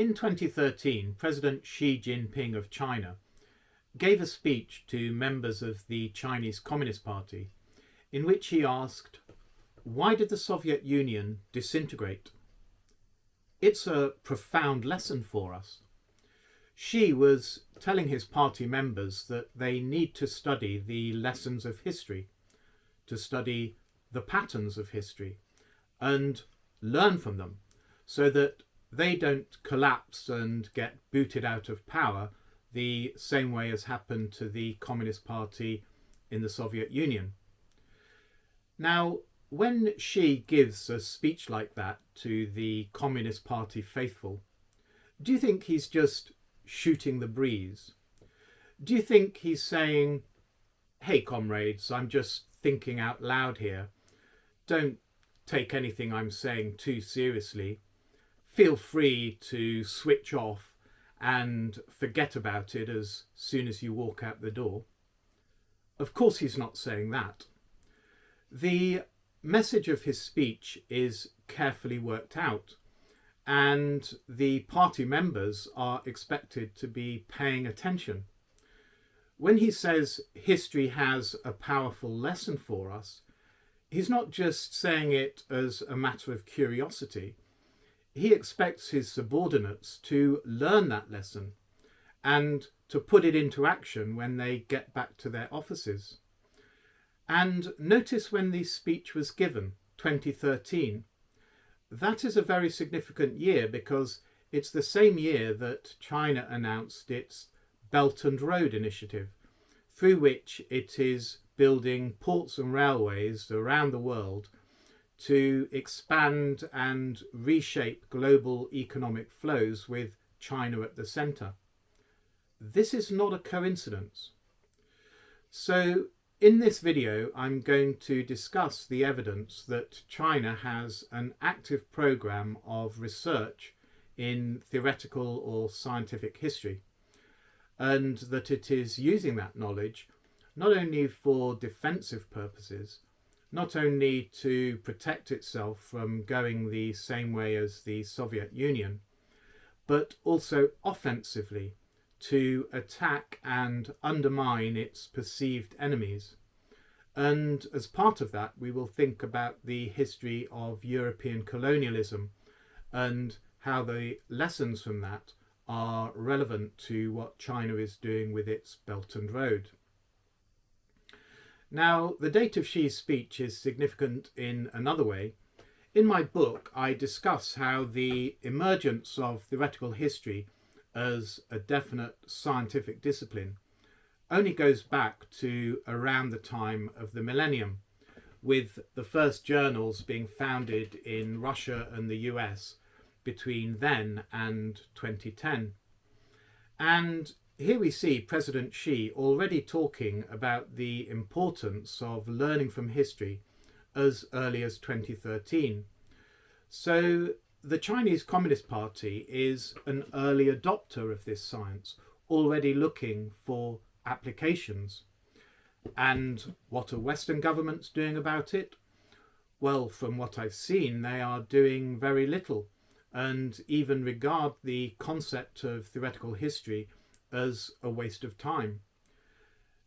In 2013, President Xi Jinping of China gave a speech to members of the Chinese Communist Party in which he asked, "Why did the Soviet Union disintegrate?" It's a profound lesson for us. Xi was telling his party members that they need to study the lessons of history, to study the patterns of history, and learn from them so that they don't collapse and get booted out of power the same way as happened to the Communist Party in the Soviet Union. Now, when Xi gives a speech like that to the Communist Party faithful, do you think he's just shooting the breeze? Do you think he's saying, "Hey comrades, I'm just thinking out loud here. Don't take anything I'm saying too seriously. Feel free to switch off and forget about it as soon as you walk out the door"? Of course he's not saying that. The message of his speech is carefully worked out, and the party members are expected to be paying attention. When he says history has a powerful lesson for us, he's not just saying it as a matter of curiosity. He expects his subordinates to learn that lesson and to put it into action when they get back to their offices. And notice when the speech was given, 2013. That is a very significant year because it's the same year that China announced its Belt and Road Initiative, through which it is building ports and railways around the world to expand and reshape global economic flows with China at the centre. This is not a coincidence. So in this video, I'm going to discuss the evidence that China has an active programme of research in theoretical or scientific history, and that it is using that knowledge not only for defensive purposes, not only to protect itself from going the same way as the Soviet Union, but also offensively to attack and undermine its perceived enemies. And as part of that, we will think about the history of European colonialism and how the lessons from that are relevant to what China is doing with its Belt and Road. Now, the date of Xi's speech is significant in another way. In my book, I discuss how the emergence of theoretical history as a definite scientific discipline only goes back to around the time of the millennium, with the first journals being founded in Russia and the US between then and 2010. And here we see President Xi already talking about the importance of learning from history as early as 2013. So the Chinese Communist Party is an early adopter of this science, already looking for applications. And what are Western governments doing about it? Well, from what I've seen, they are doing very little, and even regard the concept of theoretical history as a waste of time.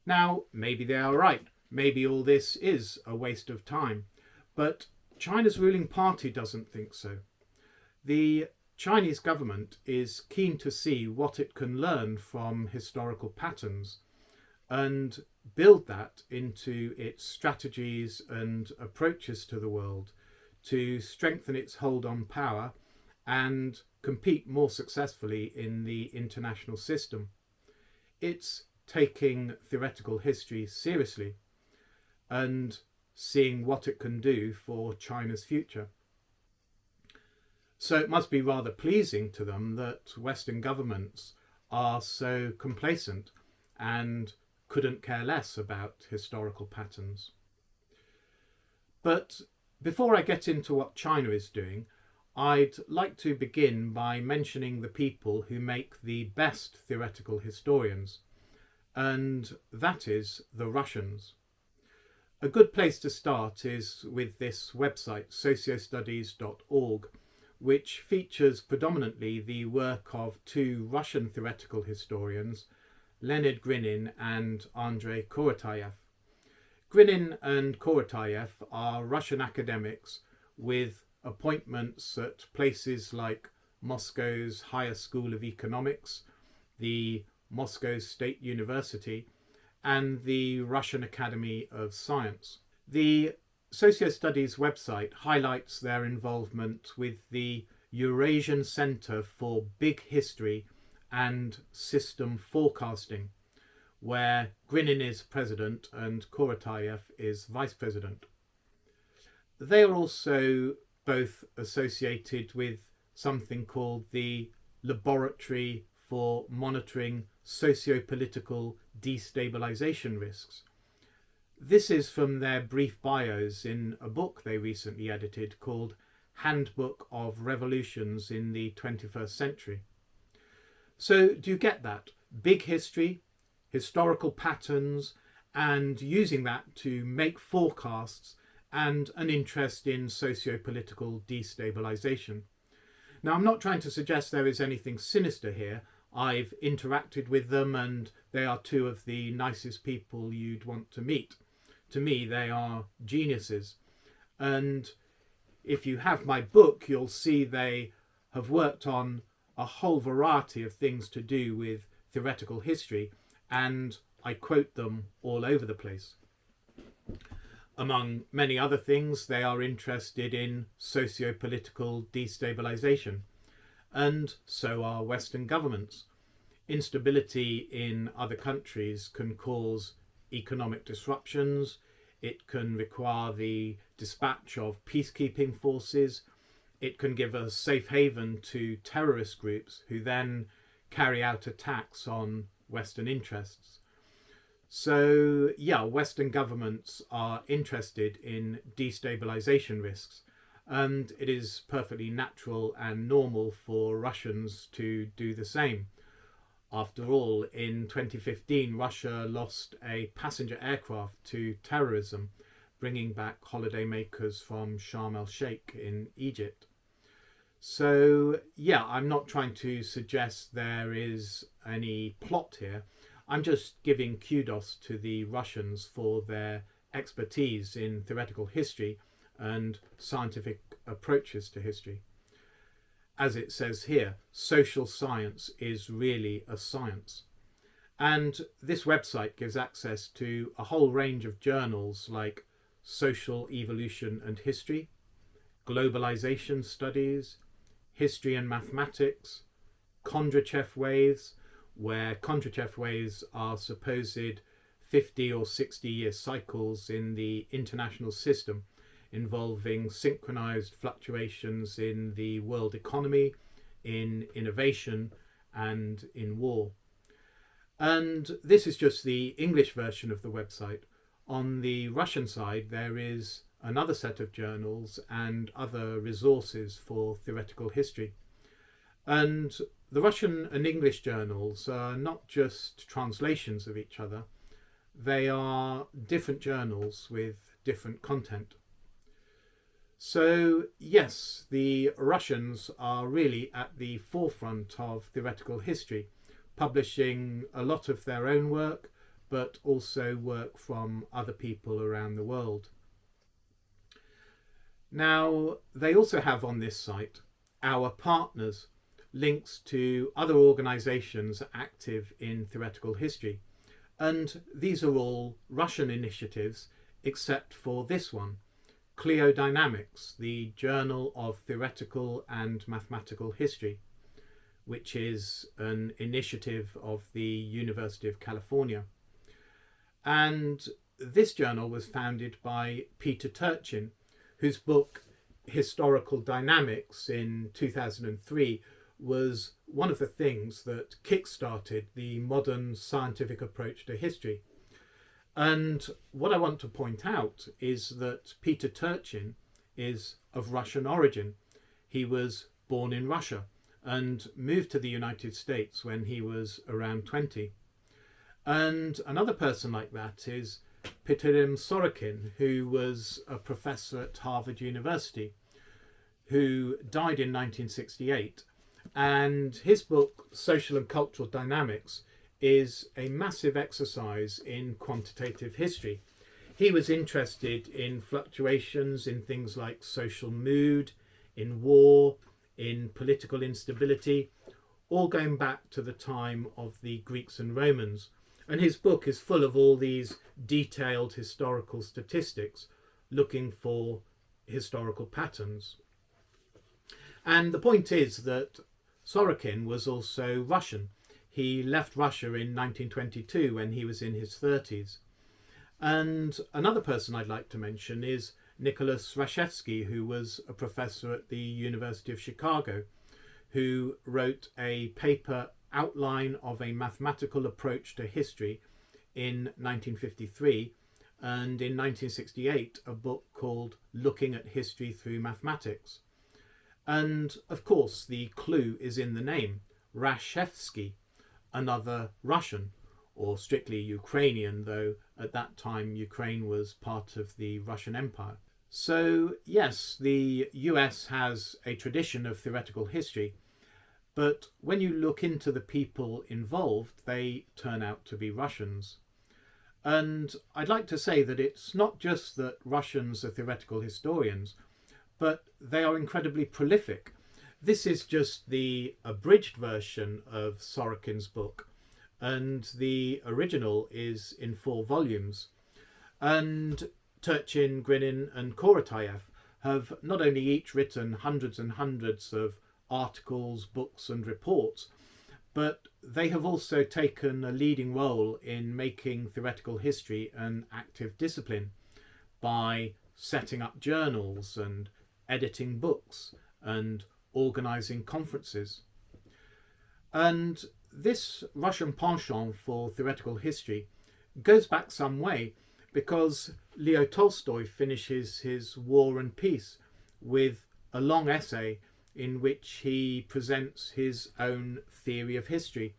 Now, maybe they are right. Maybe all this is a waste of time. But China's ruling party doesn't think so. The Chinese government is keen to see what it can learn from historical patterns and build that into its strategies and approaches to the world to strengthen its hold on power and compete more successfully in the international system. It's taking theoretical history seriously and seeing what it can do for China's future. So it must be rather pleasing to them that Western governments are so complacent and couldn't care less about historical patterns. But before I get into what China is doing, I'd like to begin by mentioning the people who make the best theoretical historians, and that is the Russians. A good place to start is with this website, sociostudies.org, which features predominantly the work of two Russian theoretical historians, Leonid Grinin and Andrei Korotayev. Grinin and Korotayev are Russian academics with appointments at places like Moscow's Higher School of Economics, the Moscow State University, and the Russian Academy of Science. The Sociostudies website highlights their involvement with the Eurasian Centre for Big History and System Forecasting, where Grinin is president and Korotayev is vice president. They are also both associated with something called the Laboratory for Monitoring Socio-Political Destabilisation Risks. This is from their brief bios in a book they recently edited called Handbook of Revolutions in the 21st Century. So do you get that? Big history, historical patterns, and using that to make forecasts and an interest in socio-political destabilisation. Now, I'm not trying to suggest there is anything sinister here. I've interacted with them and they are two of the nicest people you'd want to meet. To me, they are geniuses. And if you have my book, you'll see they have worked on a whole variety of things to do with theoretical history, and I quote them all over the place. Among many other things, they are interested in socio-political destabilisation, and so are Western governments. Instability in other countries can cause economic disruptions. It can require the dispatch of peacekeeping forces. It can give a safe haven to terrorist groups who then carry out attacks on Western interests. So, yeah, Western governments are interested in destabilisation risks, and it is perfectly natural and normal for Russians to do the same. After all, in 2015, Russia lost a passenger aircraft to terrorism, bringing back holidaymakers from Sharm el-Sheikh in Egypt. So, yeah, I'm not trying to suggest there is any plot here. I'm just giving kudos to the Russians for their expertise in theoretical history and scientific approaches to history. As it says here, social science is really a science. And this website gives access to a whole range of journals like Social Evolution and History, Globalization Studies, History and Mathematics, Kondratyev Waves, where Kondratyev waves are supposed 50 or 60 year cycles in the international system involving synchronized fluctuations in the world economy, in innovation, and in war. And this is just the English version of the website. On the Russian side, there is another set of journals and other resources for theoretical history. And the Russian and English journals are not just translations of each other, they are different journals with different content. So yes, the Russians are really at the forefront of theoretical history, publishing a lot of their own work, but also work from other people around the world. Now, they also have on this site our partners, links to other organisations active in theoretical history. And these are all Russian initiatives, except for this one, Cliodynamics, the Journal of Theoretical and Mathematical History, which is an initiative of the University of California. And this journal was founded by Peter Turchin, whose book Historical Dynamics in 2003 was one of the things that kick-started the modern scientific approach to history. And what I want to point out is that Peter Turchin is of Russian origin. He was born in Russia and moved to the United States when he was around 20. And another person like that is Pitirim Sorokin, who was a professor at Harvard University, who died in 1968. And his book, Social and Cultural Dynamics, is a massive exercise in quantitative history. He was interested in fluctuations in things like social mood, in war, in political instability, all going back to the time of the Greeks and Romans. And his book is full of all these detailed historical statistics looking for historical patterns. And the point is that Sorokin was also Russian. He left Russia in 1922 when he was in his 30s. And another person I'd like to mention is Nicholas Rashevsky, who was a professor at the University of Chicago, who wrote a paper outline of a mathematical approach to history in 1953, and in 1968 a book called Looking at History Through Mathematics. And of course the clue is in the name, Rashevsky, another Russian, or strictly Ukrainian, though at that time Ukraine was part of the Russian Empire. So yes, the US has a tradition of theoretical history, but when you look into the people involved, they turn out to be Russians. And I'd like to say that it's not just that Russians are theoretical historians, but they are incredibly prolific. This is just the abridged version of Sorokin's book, and the original is in 4 volumes. And Turchin, Grinin and Korotayev have not only each written hundreds and hundreds of articles, books and reports, but they have also taken a leading role in making theoretical history an active discipline by setting up journals and editing books and organising conferences. And this Russian penchant for theoretical history goes back some way, because Leo Tolstoy finishes his War and Peace with a long essay in which he presents his own theory of history,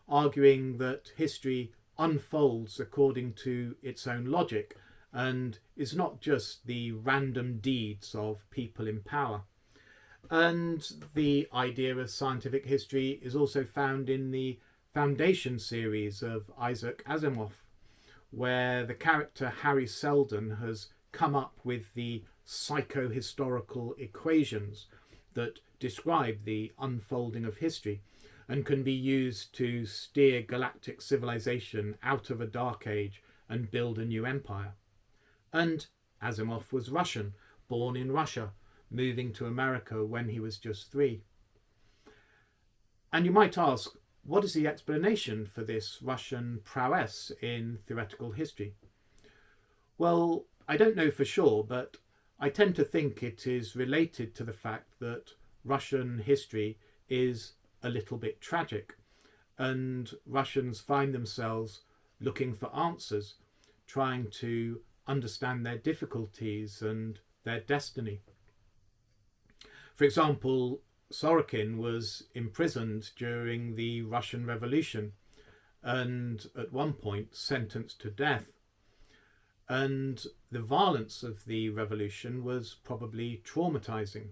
arguing that history unfolds according to its own logic and is not just the random deeds of people in power. And the idea of scientific history is also found in the Foundation series of Isaac Asimov, where the character Harry Seldon has come up with the psycho-historical equations that describe the unfolding of history and can be used to steer galactic civilization out of a dark age and build a new empire. And Asimov was Russian, born in Russia, moving to America when he was just 3. And you might ask, what is the explanation for this Russian prowess in theoretical history? Well, I don't know for sure, but I tend to think it is related to the fact that Russian history is a little bit tragic, and Russians find themselves looking for answers, trying to understand their difficulties and their destiny. For example, Sorokin was imprisoned during the Russian Revolution and at one point sentenced to death. And the violence of the revolution was probably traumatizing.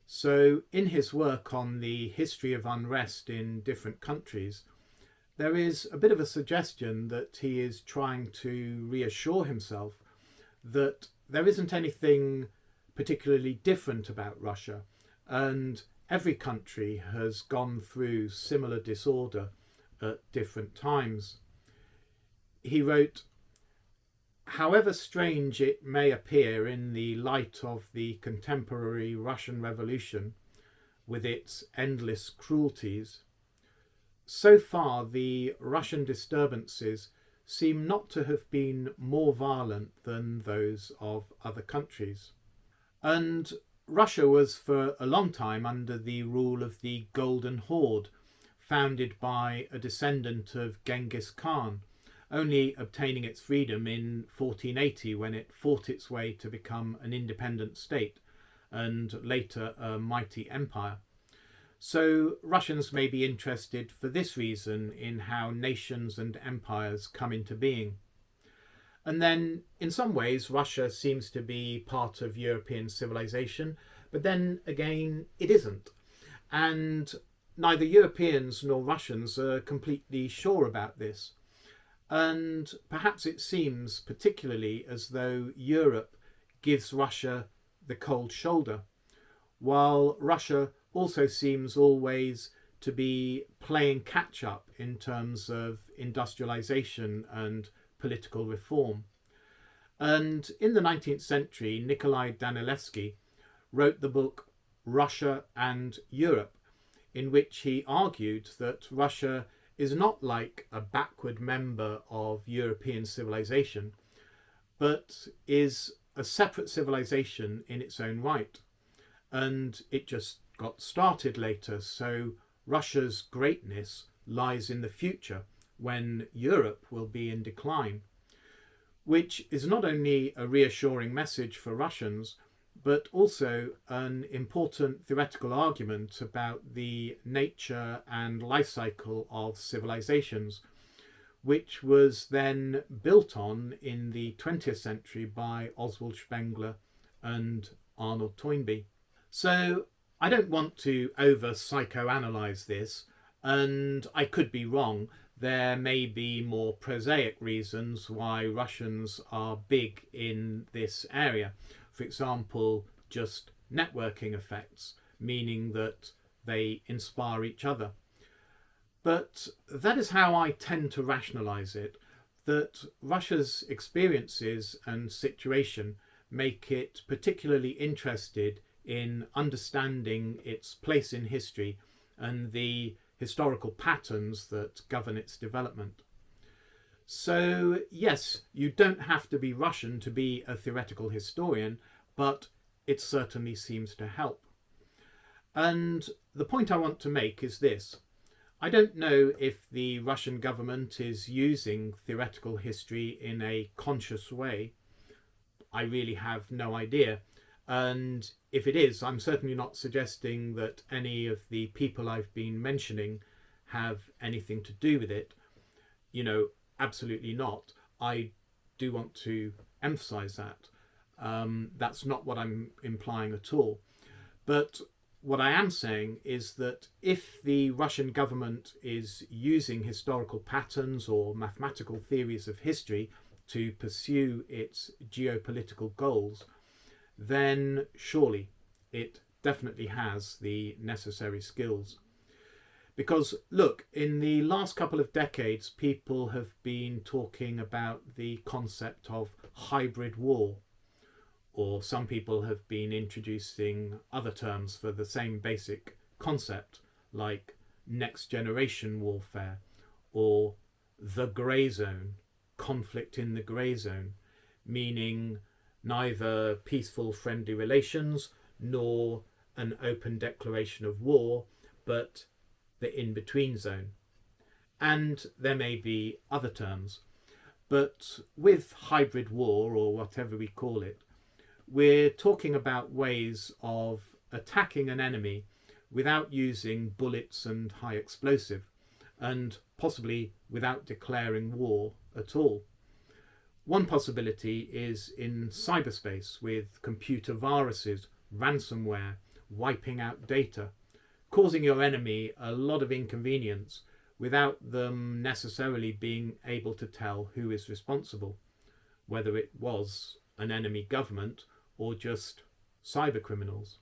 So in his work on the history of unrest in different countries, there is a bit of a suggestion that he is trying to reassure himself that there isn't anything particularly different about Russia, and every country has gone through similar disorder at different times. He wrote, "However strange it may appear in the light of the contemporary Russian Revolution, with its endless cruelties, so far the Russian disturbances seem not to have been more violent than those of other countries." And Russia was for a long time under the rule of the Golden Horde, founded by a descendant of Genghis Khan, only obtaining its freedom in 1480 when it fought its way to become an independent state and later a mighty empire. So Russians may be interested for this reason in how nations and empires come into being. And then in some ways Russia seems to be part of European civilization, But then again, it isn't. And neither Europeans nor Russians are completely sure about this. And perhaps it seems particularly as though Europe gives Russia the cold shoulder, while Russia also seems always to be playing catch up in terms of industrialization and political reform. And in the 19th century, Nikolai Danilevsky wrote the book Russia and Europe, in which he argued that Russia is not like a backward member of European civilization, but is a separate civilization in its own right. And it just got started later, so Russia's greatness lies in the future when Europe will be in decline, which is not only a reassuring message for Russians, but also an important theoretical argument about the nature and life cycle of civilizations, which was then built on in the 20th century by Oswald Spengler and Arnold Toynbee. So I don't want to over psychoanalyze this, and I could be wrong. There may be more prosaic reasons why Russians are big in this area. For example, just networking effects, meaning that they inspire each other. But that is how I tend to rationalize it, that Russia's experiences and situation make it particularly interested in understanding its place in history and the historical patterns that govern its development. So yes, you don't have to be Russian to be a theoretical historian, but it certainly seems to help. And the point I want to make is this. I don't know if the Russian government is using theoretical history in a conscious way. I really have no idea. And if it is, I'm certainly not suggesting that any of the people I've been mentioning have anything to do with it. Absolutely not. I do want to emphasize that. That's not what I'm implying at all. But what I am saying is that if the Russian government is using historical patterns or mathematical theories of history to pursue its geopolitical goals, then surely it definitely has the necessary skills. Because look, in the last couple of decades, people have been talking about the concept of hybrid war, or some people have been introducing other terms for the same basic concept, like next generation warfare, or the grey zone, conflict in the grey zone, meaning neither peaceful friendly relations nor an open declaration of war, but the in-between zone. And there may be other terms, but with hybrid war, or whatever we call it, we're talking about ways of attacking an enemy without using bullets and high explosive, and possibly without declaring war at all. One possibility is in cyberspace, with computer viruses, ransomware, wiping out data, causing your enemy a lot of inconvenience without them necessarily being able to tell who is responsible, whether it was an enemy government or just cyber criminals.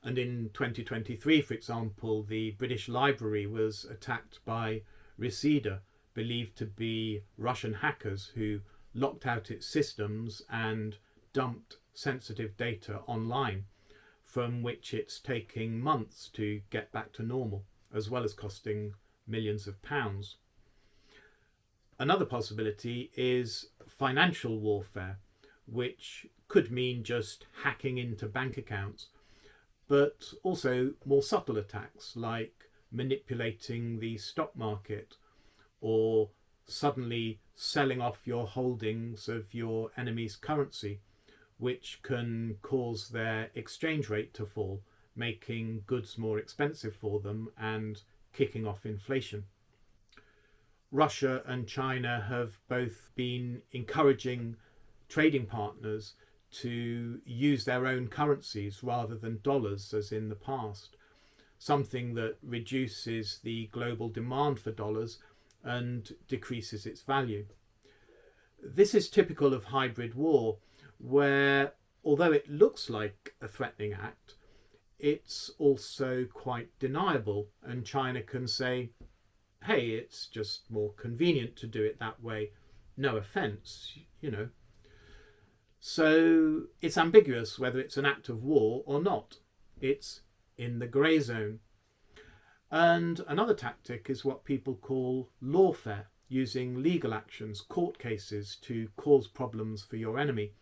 And in 2023, for example, the British Library was attacked by Reseda, believed to be Russian hackers who locked out its systems and dumped sensitive data online, from which it's taking months to get back to normal, as well as costing millions of pounds. Another possibility is financial warfare, which could mean just hacking into bank accounts, but also more subtle attacks like manipulating the stock market or suddenly selling off your holdings of your enemy's currency, which can cause their exchange rate to fall, making goods more expensive for them and kicking off inflation. Russia and China have both been encouraging trading partners to use their own currencies rather than dollars as in the past, something that reduces the global demand for dollars and decreases its value. This is typical of hybrid war, where although it looks like a threatening act, it's also quite deniable, and China can say, hey, it's just more convenient to do it that way. No offence, you know. So it's ambiguous whether it's an act of war or not. It's in the grey zone. And another tactic is what people call lawfare, using legal actions, court cases, to cause problems for your enemy,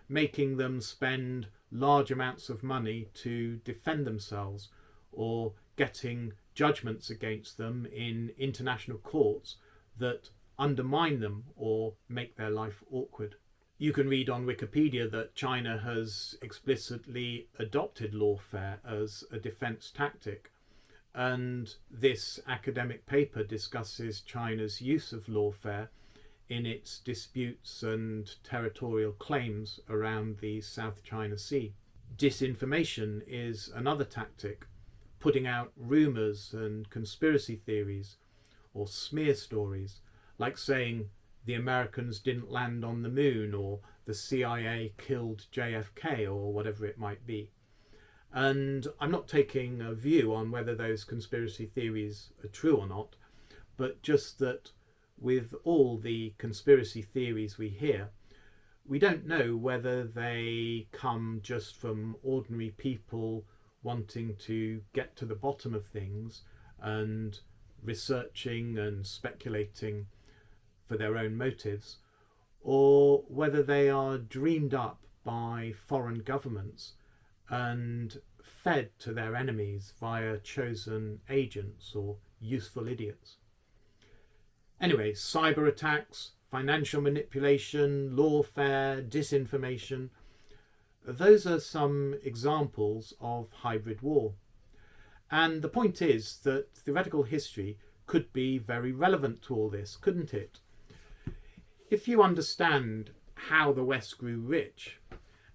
making them spend large amounts of money to defend themselves, or getting judgments against them in international courts that undermine them or make their life awkward. You can read on Wikipedia that China has explicitly adopted lawfare as a defence tactic, and this academic paper discusses China's use of lawfare in its disputes and territorial claims around the South China Sea. Disinformation is another tactic, putting out rumours and conspiracy theories or smear stories, like saying the Americans didn't land on the moon, or the CIA killed JFK, or whatever it might be. And I'm not taking a view on whether those conspiracy theories are true or not, but just that with all the conspiracy theories we hear, we don't know whether they come just from ordinary people wanting to get to the bottom of things and researching and speculating for their own motives, or whether they are dreamed up by foreign governments and fed to their enemies via chosen agents or useful idiots. Anyway, cyber attacks, financial manipulation, lawfare, disinformation, those are some examples of hybrid war. And the point is that theoretical history could be very relevant to all this, couldn't it? If you understand how the West grew rich,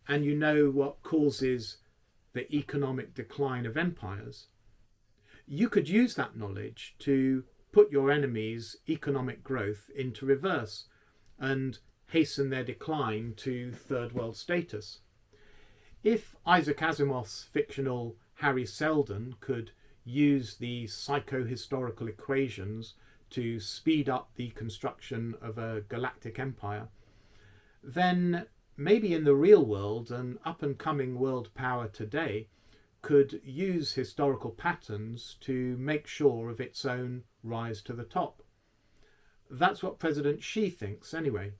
and you know what causes the economic decline of empires, you could use that knowledge to put your enemy's economic growth into reverse and hasten their decline to third world status. If Isaac Asimov's fictional Harry Seldon could use the psycho-historical equations to speed up the construction of a galactic empire, then maybe in the real world an up-and-coming world power today could use historical patterns to make sure of its own rise to the top. That's what President Xi thinks anyway.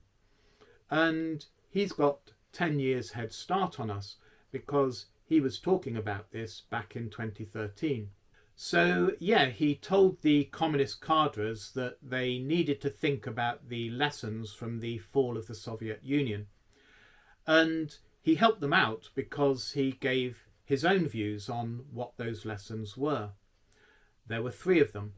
And he's got 10 years head start on us because he was talking about this back in 2013. So yeah, he told the communist cadres that they needed to think about the lessons from the fall of the Soviet Union. And he helped them out because he gave his own views on what those lessons were. There were 3 of them.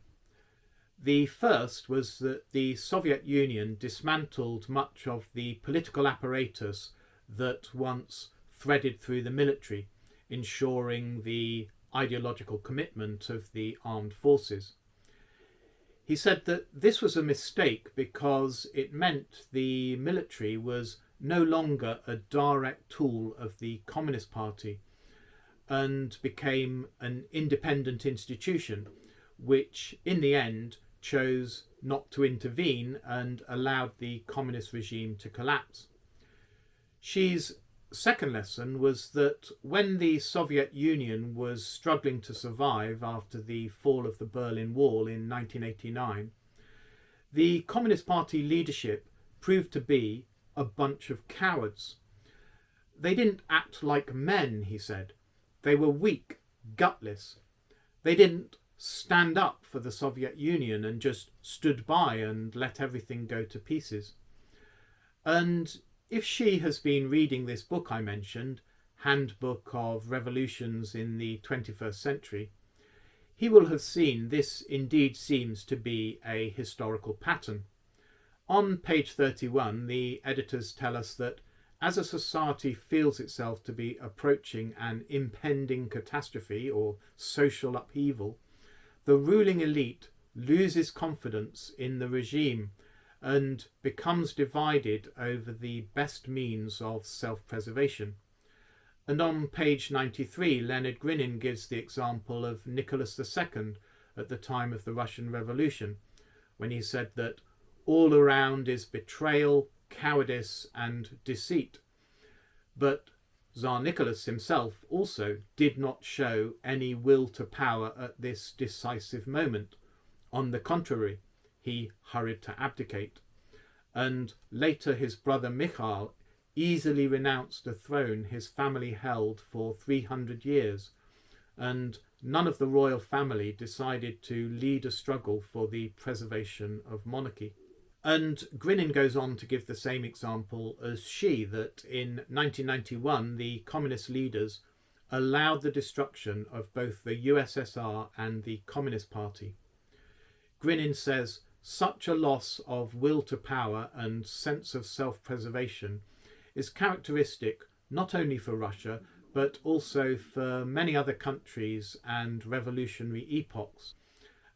The first was that the Soviet Union dismantled much of the political apparatus that once threaded through the military, ensuring the ideological commitment of the armed forces. He said that this was a mistake because it meant the military was no longer a direct tool of the Communist Party and became an independent institution, which in the end chose not to intervene and allowed the communist regime to collapse. Xi's second lesson was that when the Soviet Union was struggling to survive after the fall of the Berlin Wall in 1989, the Communist Party leadership proved to be a bunch of cowards. They didn't act like men, he said. They were weak, gutless. They didn't stand up for the Soviet Union and just stood by and let everything go to pieces. And if Xi has been reading this book I mentioned, Handbook of Revolutions in the 21st Century, he will have seen this indeed seems to be a historical pattern. On page 31, the editors tell us that as a society feels itself to be approaching an impending catastrophe or social upheaval, the ruling elite loses confidence in the regime and becomes divided over the best means of self-preservation. And on page 93, Leonard Grinin gives the example of Nicholas II at the time of the Russian Revolution, when he said that all around is betrayal, cowardice and deceit. But Tsar Nicholas himself also did not show any will to power at this decisive moment. On the contrary, he hurried to abdicate. And later his brother Mikhail easily renounced a throne his family held for 300 years, and none of the royal family decided to lead a struggle for the preservation of monarchy. And Grinin goes on to give the same example as Xi, that in 1991 the communist leaders allowed the destruction of both the USSR and the Communist Party. Grinin says, such a loss of will to power and sense of self-preservation is characteristic not only for Russia, but also for many other countries and revolutionary epochs.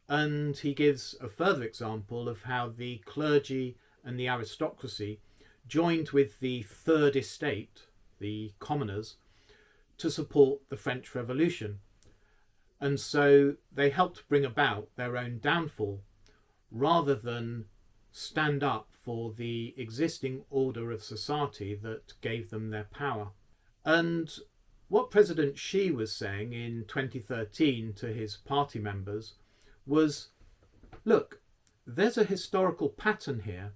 And he gives a further example of how the clergy and the aristocracy joined with the Third Estate, the commoners, to support the French Revolution. And so they helped bring about their own downfall, rather than stand up for the existing order of society that gave them their power. And what President Xi was saying in 2013 to his party members was, look, there's a historical pattern here,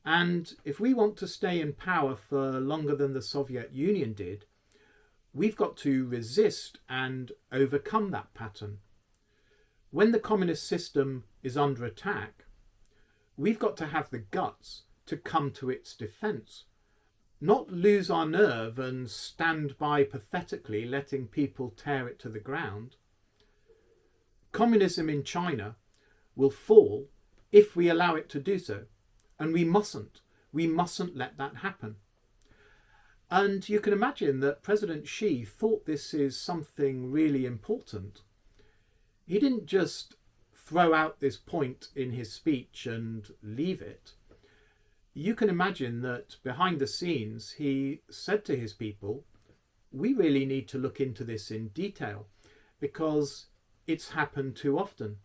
and if we want to stay in power for longer than the Soviet Union did, we've got to resist and overcome that pattern. When the communist system is under attack, we've got to have the guts to come to its defence, not lose our nerve and stand by pathetically letting people tear it to the ground. Communism in China will fall if we allow it to do so, and we mustn't let that happen. And you can imagine that President Xi thought this is something really important. He didn't just throw out this point in his speech and leave it. You can imagine that behind the scenes he said to his people, we really need to look into this in detail because it's happened too often.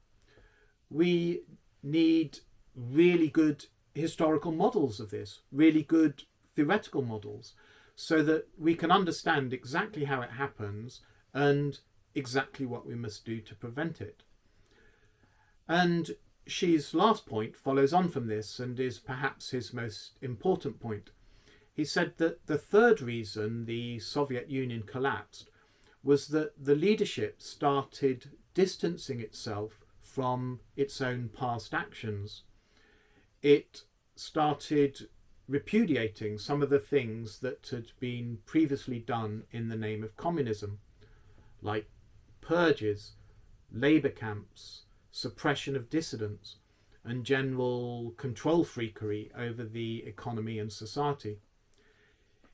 We need really good historical models of this, really good theoretical models, so that we can understand exactly how it happens and exactly what we must do to prevent it. And Xi's last point follows on from this and is perhaps his most important point. He said that the third reason the Soviet Union collapsed was that the leadership started distancing itself from its own past actions. It started repudiating some of the things that had been previously done in the name of communism, like purges, labour camps, suppression of dissidents, and general control freakery over the economy and society.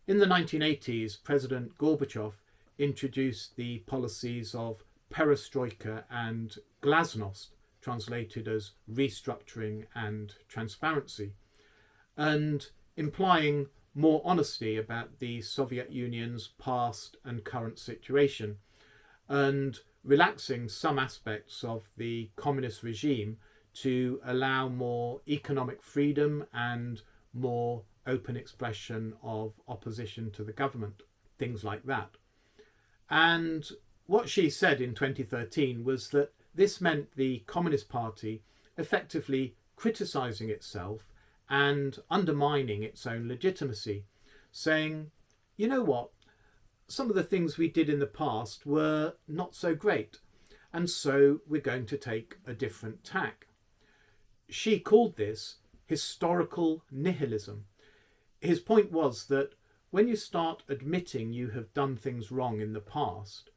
In the 1980s, President Gorbachev introduced the policies of perestroika and glasnost, translated as restructuring and transparency, and implying more honesty about the Soviet Union's past and current situation, and relaxing some aspects of the communist regime to allow more economic freedom and more open expression of opposition to the government, things like that. And what she said in 2013 was that this meant the Communist Party effectively criticising itself and undermining its own legitimacy, saying, you know what, some of the things we did in the past were not so great, and so we're going to take a different tack. She called this historical nihilism. His point was that when you start admitting you have done things wrong in the past,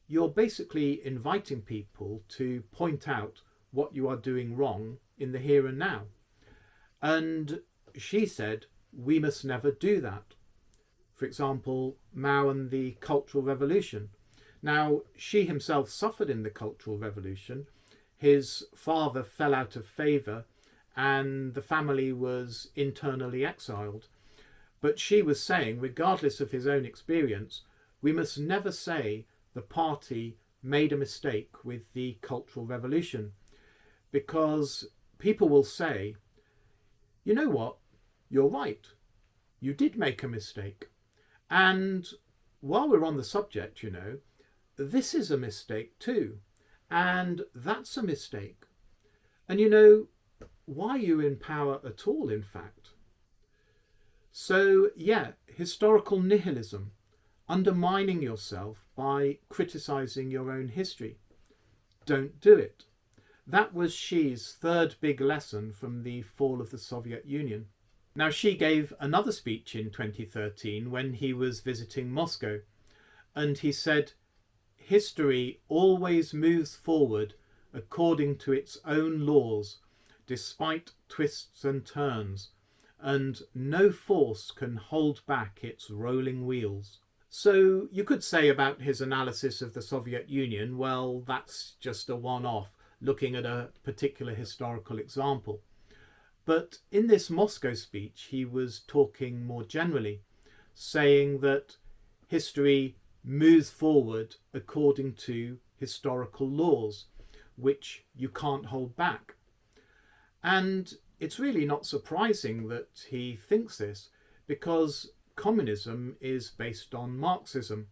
you're basically inviting people to point out what you are doing wrong in the here and now. And she said, we must never do that. For example, Mao and the Cultural Revolution. Now, Xi himself suffered in the Cultural Revolution. His father fell out of favour and the family was internally exiled. But Xi was saying, regardless of his own experience, we must never say the party made a mistake with the Cultural Revolution, because people will say, you know what, you're right, you did make a mistake. And while we're on the subject, this is a mistake too, and that's a mistake. And why are you in power at all, in fact? So, yeah, historical nihilism, undermining yourself by criticising your own history. Don't do it. That was Xi's third big lesson from the fall of the Soviet Union. Now, Xi gave another speech in 2013 when he was visiting Moscow, and he said, history always moves forward according to its own laws, despite twists and turns, and no force can hold back its rolling wheels. So you could say about his analysis of the Soviet Union, well, that's just a one-off, looking at a particular historical example. But in this Moscow speech, he was talking more generally, saying that history moves forward according to historical laws, which you can't hold back. And it's really not surprising that he thinks this, because communism is based on Marxism.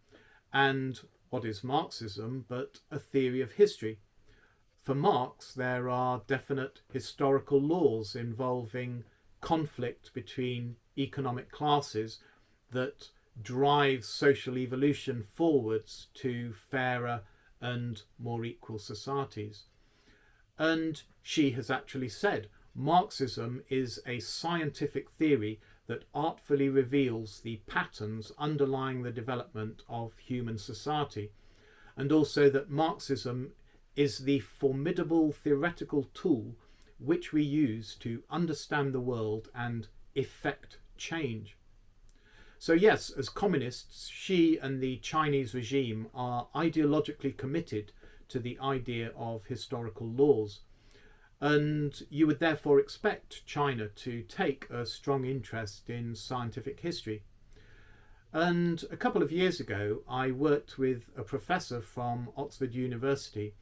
And what is Marxism but a theory of history? For Marx, there are definite historical laws involving conflict between economic classes that drive social evolution forwards to fairer and more equal societies. And Xi has actually said Marxism is a scientific theory that artfully reveals the patterns underlying the development of human society, and also that Marxism is the formidable theoretical tool which we use to understand the world and effect change. So yes, as communists, Xi and the Chinese regime are ideologically committed to the idea of historical laws, and you would therefore expect China to take a strong interest in scientific history. And a couple of years ago, I worked with a professor from Oxford University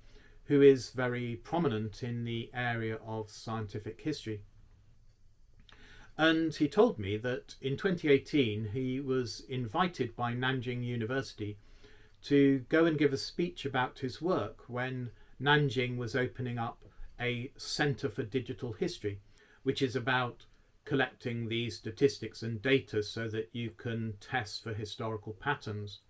who is very prominent in the area of scientific history. And he told me that in 2018 he was invited by Nanjing University to go and give a speech about his work when Nanjing was opening up a Centre for Digital History, which is about collecting these statistics and data so that you can test for historical patterns.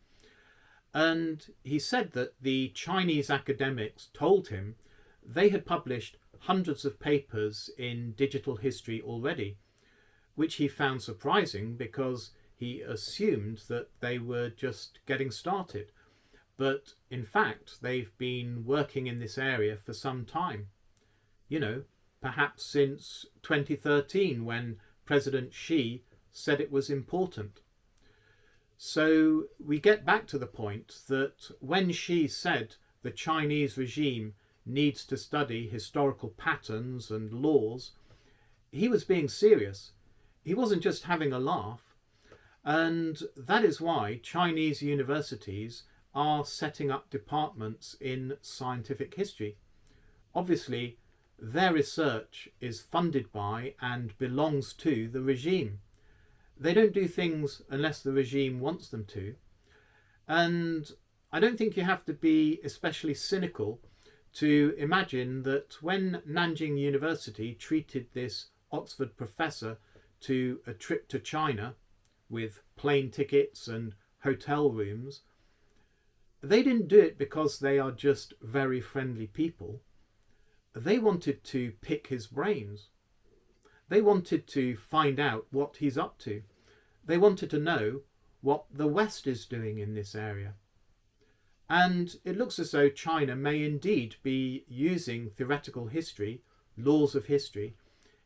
And he said that the Chinese academics told him they had published hundreds of papers in digital history already, which he found surprising because he assumed that they were just getting started. But in fact, they've been working in this area for some time. Perhaps since 2013, when President Xi said it was important. So we get back to the point that when Xi said the Chinese regime needs to study historical patterns and laws, he was being serious. He wasn't just having a laugh. And that is why Chinese universities are setting up departments in scientific history. Obviously, their research is funded by and belongs to the regime. They don't do things unless the regime wants them to. And I don't think you have to be especially cynical to imagine that when Nanjing University treated this Oxford professor to a trip to China with plane tickets and hotel rooms, they didn't do it because they are just very friendly people. They wanted to pick his brains. They wanted to find out what he's up to. They wanted to know what the West is doing in this area. And it looks as though China may indeed be using theoretical history, laws of history,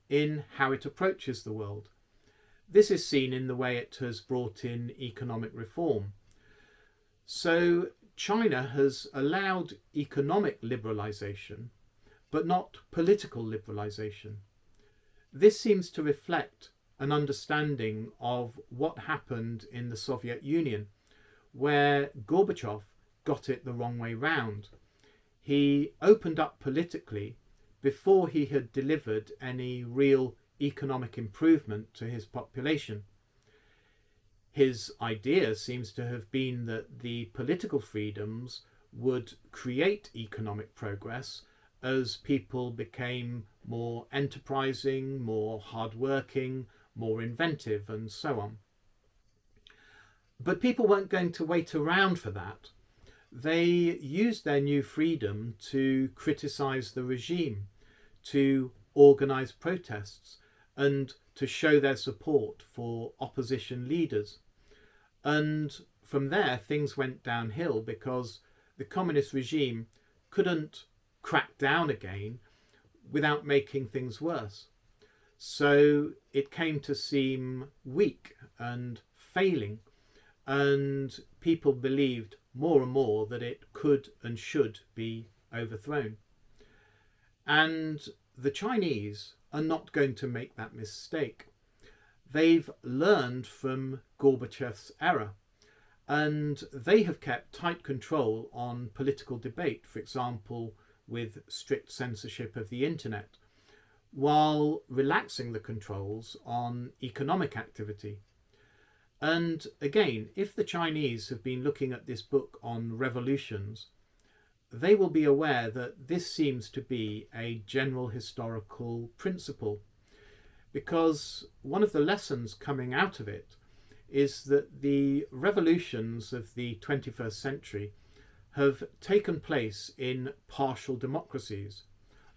in how it approaches the world. This is seen in the way it has brought in economic reform. So China has allowed economic liberalisation, but not political liberalisation. This seems to reflect an understanding of what happened in the Soviet Union, where Gorbachev got it the wrong way round. He opened up politically before he had delivered any real economic improvement to his population. His idea seems to have been that the political freedoms would create economic progress as people became more enterprising, more hardworking, more inventive, and so on. But people weren't going to wait around for that. They used their new freedom to criticise the regime, to organise protests, and to show their support for opposition leaders. And from there, things went downhill because the communist regime couldn't crack down again without making things worse. So it came to seem weak and failing, and people believed more and more that it could and should be overthrown. And the Chinese are not going to make that mistake. They've learned from Gorbachev's error, and they have kept tight control on political debate, for example, with strict censorship of the internet, while relaxing the controls on economic activity. And again, if the Chinese have been looking at this book on revolutions, they will be aware that this seems to be a general historical principle, because one of the lessons coming out of it is that the revolutions of the 21st century have taken place in partial democracies,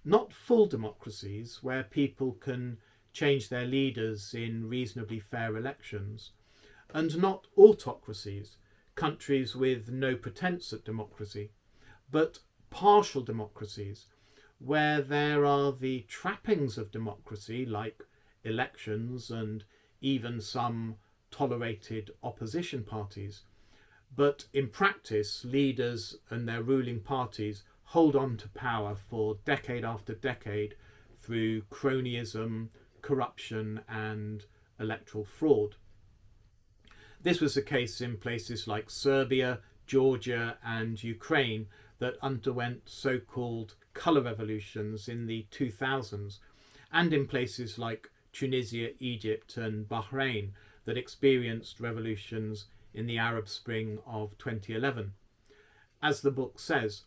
not full democracies where people can change their leaders in reasonably fair elections, and not autocracies, countries with no pretense at democracy, but partial democracies where there are the trappings of democracy, like elections and even some tolerated opposition parties, but in practice leaders and their ruling parties hold on to power for decade after decade through cronyism, corruption and electoral fraud. This was the case in places like Serbia, Georgia and Ukraine that underwent so-called colour revolutions in the 2000s, and in places like Tunisia, Egypt and Bahrain that experienced revolutions in the Arab Spring of 2011. As the book says,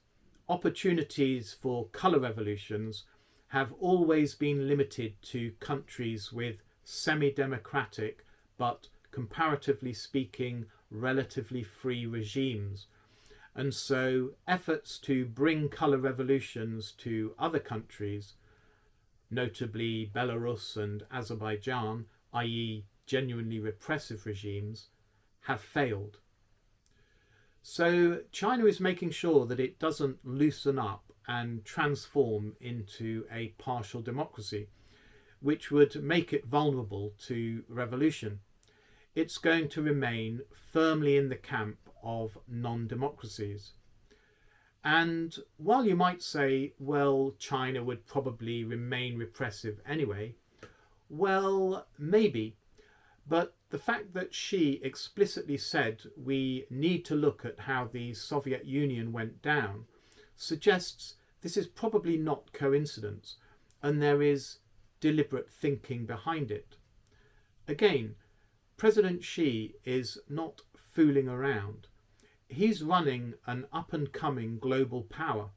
opportunities for colour revolutions have always been limited to countries with semi-democratic but, comparatively speaking, relatively free regimes. And so efforts to bring colour revolutions to other countries, notably Belarus and Azerbaijan, i.e. genuinely repressive regimes, have failed. So China is making sure that it doesn't loosen up and transform into a partial democracy, which would make it vulnerable to revolution. It's going to remain firmly in the camp of non-democracies. And while you might say, well, China would probably remain repressive anyway, well, maybe. But the fact that Xi explicitly said we need to look at how the Soviet Union went down suggests this is probably not coincidence, and there is deliberate thinking behind it. Again, President Xi is not fooling around. He's running an up-and-coming global power,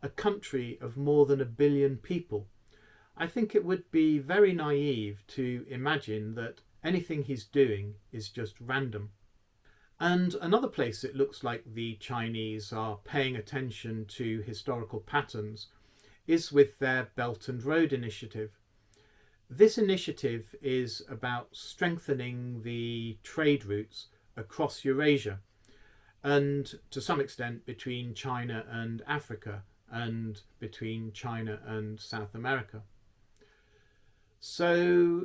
a country of more than 1 billion people. I think it would be very naive to imagine that anything he's doing is just random. And another place it looks like the Chinese are paying attention to historical patterns is with their Belt and Road Initiative. This initiative is about strengthening the trade routes across Eurasia, and to some extent between China and Africa, and between China and South America. So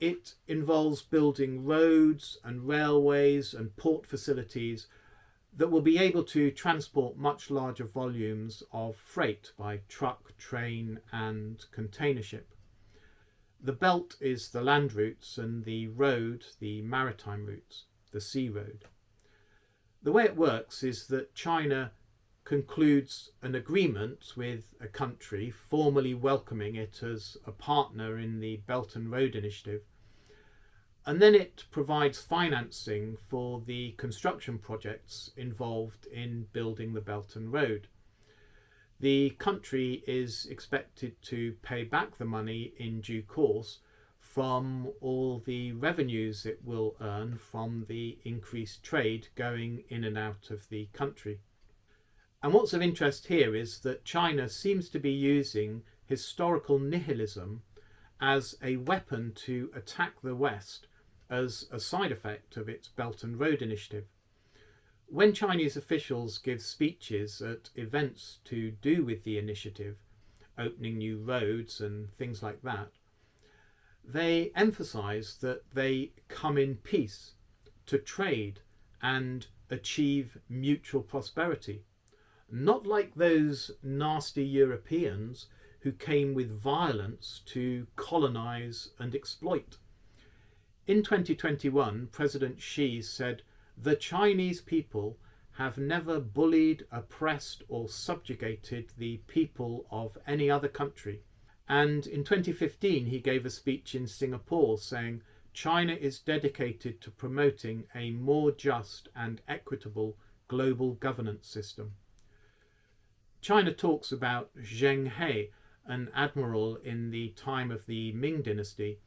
It involves building roads and railways and port facilities that will be able to transport much larger volumes of freight by truck, train and container ship. The belt is the land routes and the road, the maritime routes, the sea road. The way it works is that China concludes an agreement with a country, formally welcoming it as a partner in the Belt and Road Initiative, and then it provides financing for the construction projects involved in building the Belt and Road. The country is expected to pay back the money in due course from all the revenues it will earn from the increased trade going in and out of the country. And what's of interest here is that China seems to be using historical nihilism as a weapon to attack the West as a side effect of its Belt and Road Initiative. When Chinese officials give speeches at events to do with the initiative, opening new roads and things like that, they emphasize that they come in peace to trade and achieve mutual prosperity, not like those nasty Europeans who came with violence to colonize and exploit. In 2021, President Xi said, "The Chinese people have never bullied, oppressed or subjugated the people of any other country." And in 2015, he gave a speech in Singapore saying, "China is dedicated to promoting a more just and equitable global governance system." China talks about Zheng He, an admiral in the time of the Ming Dynasty,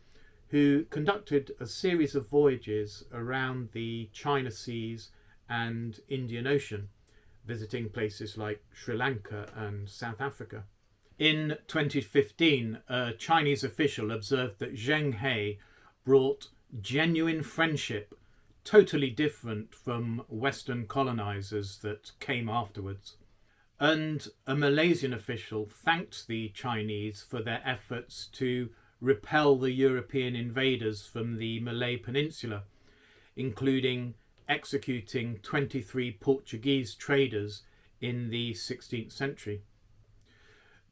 who conducted a series of voyages around the China Seas and Indian Ocean, visiting places like Sri Lanka and South Africa. In 2015, a Chinese official observed that Zheng He brought genuine friendship, totally different from Western colonizers that came afterwards. And a Malaysian official thanked the Chinese for their efforts to repel the European invaders from the Malay Peninsula, including executing 23 Portuguese traders in the 16th century.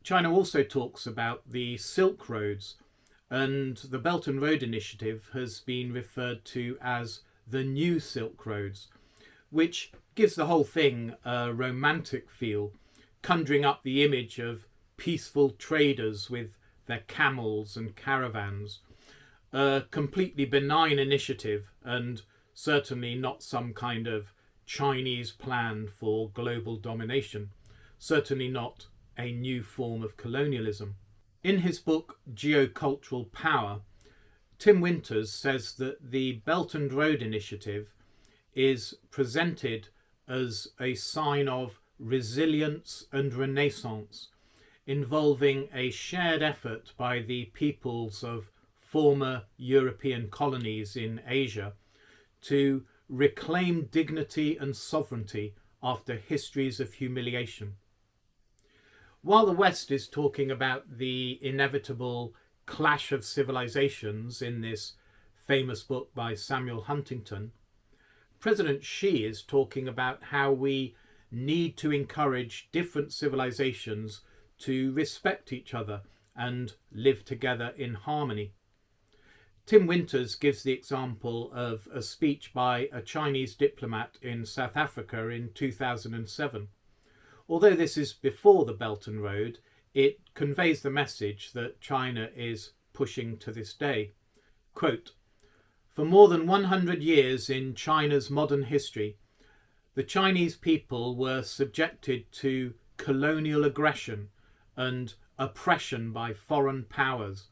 China also talks about the Silk Roads, and the Belt and Road Initiative has been referred to as the New Silk Roads, which gives the whole thing a romantic feel, conjuring up the image of peaceful traders with their camels and caravans, a completely benign initiative and certainly not some kind of Chinese plan for global domination, certainly not a new form of colonialism. In his book Geocultural Power, Tim Winters says that the Belt and Road Initiative is presented as a sign of resilience and renaissance, involving a shared effort by the peoples of former European colonies in Asia to reclaim dignity and sovereignty after histories of humiliation. While the West is talking about the inevitable clash of civilizations in this famous book by Samuel Huntington, President Xi is talking about how we need to encourage different civilizations to respect each other and live together in harmony. Tim Winters gives the example of a speech by a Chinese diplomat in South Africa in 2007. Although this is before the Belt and Road, it conveys the message that China is pushing to this day. Quote, "For more than 100 years in China's modern history, the Chinese people were subjected to colonial aggression and oppression by foreign powers,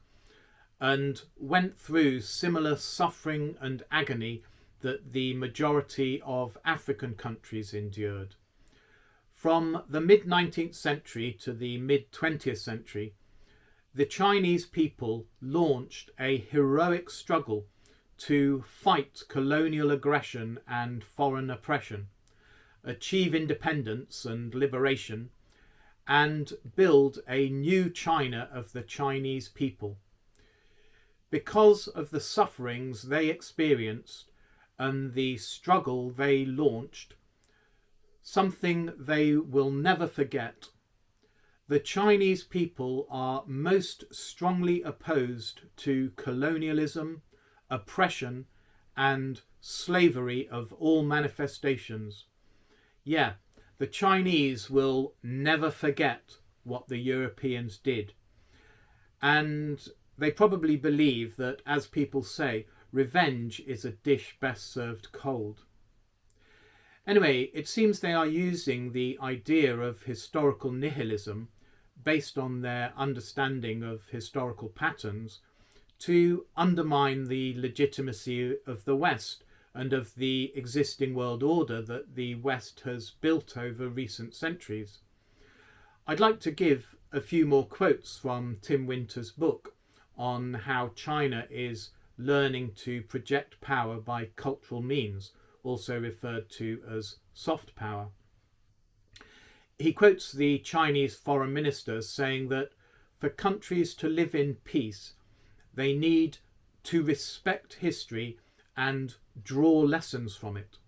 and went through similar suffering and agony that the majority of African countries endured. From the mid-19th century to the mid-20th century, the Chinese people launched a heroic struggle to fight colonial aggression and foreign oppression, achieve independence and liberation, and build a new China of the Chinese people. because of the sufferings they experienced and the struggle they launched, something they will never forget. The Chinese people are most strongly opposed to colonialism, oppression, and slavery of all manifestations. Yeah, the Chinese will never forget what the Europeans did. And they probably believe that, as people say, revenge is a dish best served cold. Anyway, it seems they are using the idea of historical nihilism, based on their understanding of historical patterns, to undermine the legitimacy of the West and of the existing world order that the West has built over recent centuries. I'd like to give a few more quotes from Tim Winter's book on how China is learning to project power by cultural means, also referred to as soft power. He quotes the Chinese foreign minister saying that for countries to live in peace, they need to respect history and draw lessons from it.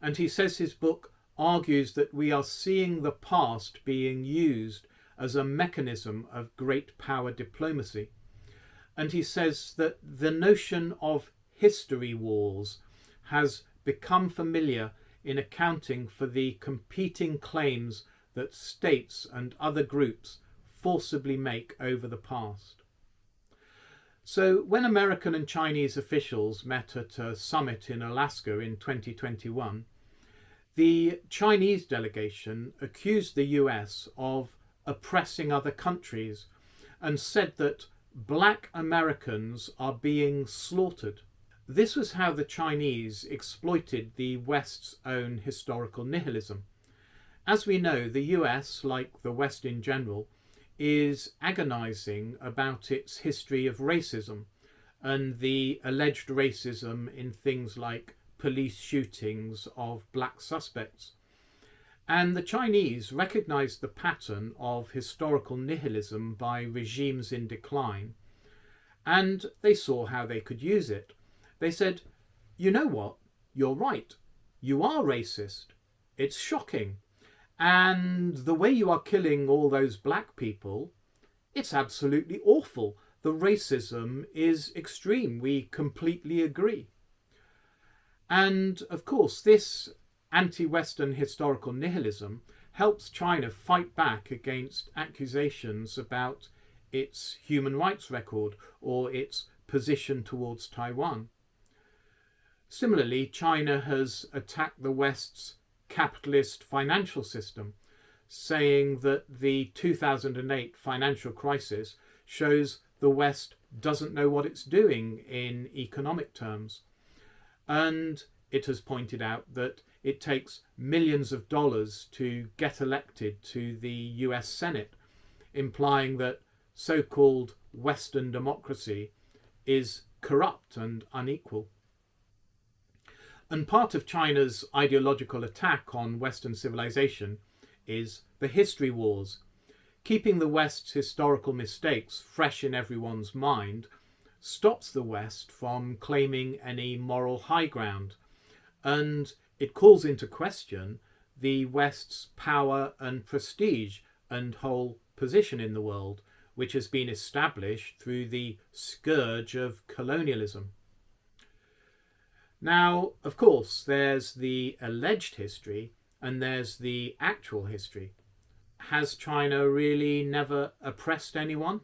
And he says his book argues that we are seeing the past being used as a mechanism of great power diplomacy. And he says that the notion of history wars has become familiar in accounting for the competing claims that states and other groups forcibly make over the past. So when American and Chinese officials met at a summit in Alaska in 2021, the Chinese delegation accused the US of oppressing other countries and said that black Americans are being slaughtered. This was how the Chinese exploited the West's own historical nihilism. As we know, the US, like the West in general, is agonizing about its history of racism and the alleged racism in things like police shootings of black suspects. And the Chinese recognized the pattern of historical nihilism by regimes in decline, and they saw how they could use it. They said, you know what, you're right, you are racist, it's shocking, and the way you are killing all those black people, it's absolutely awful. The racism is extreme, we completely agree. And of course, this anti-Western historical nihilism helps China fight back against accusations about its human rights record or its position towards Taiwan. Similarly, China has attacked the West's capitalist financial system, saying that the 2008 financial crisis shows the West doesn't know what it's doing in economic terms. And it has pointed out that it takes millions of dollars to get elected to the US Senate, implying that so-called Western democracy is corrupt and unequal. And part of China's ideological attack on Western civilization is the history wars. Keeping the West's historical mistakes fresh in everyone's mind stops the West from claiming any moral high ground, and it calls into question the West's power and prestige and whole position in the world, which has been established through the scourge of colonialism. Now, of course, there's the alleged history and there's the actual history. Has China really never oppressed anyone?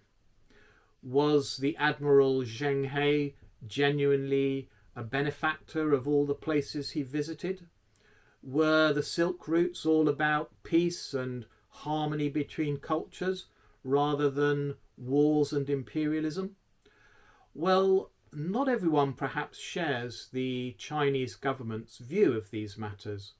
Was the Admiral Zheng He genuinely a benefactor of all the places he visited? Were the Silk Routes all about peace and harmony between cultures rather than wars and imperialism? Well, not everyone perhaps shares the Chinese government's view of these matters.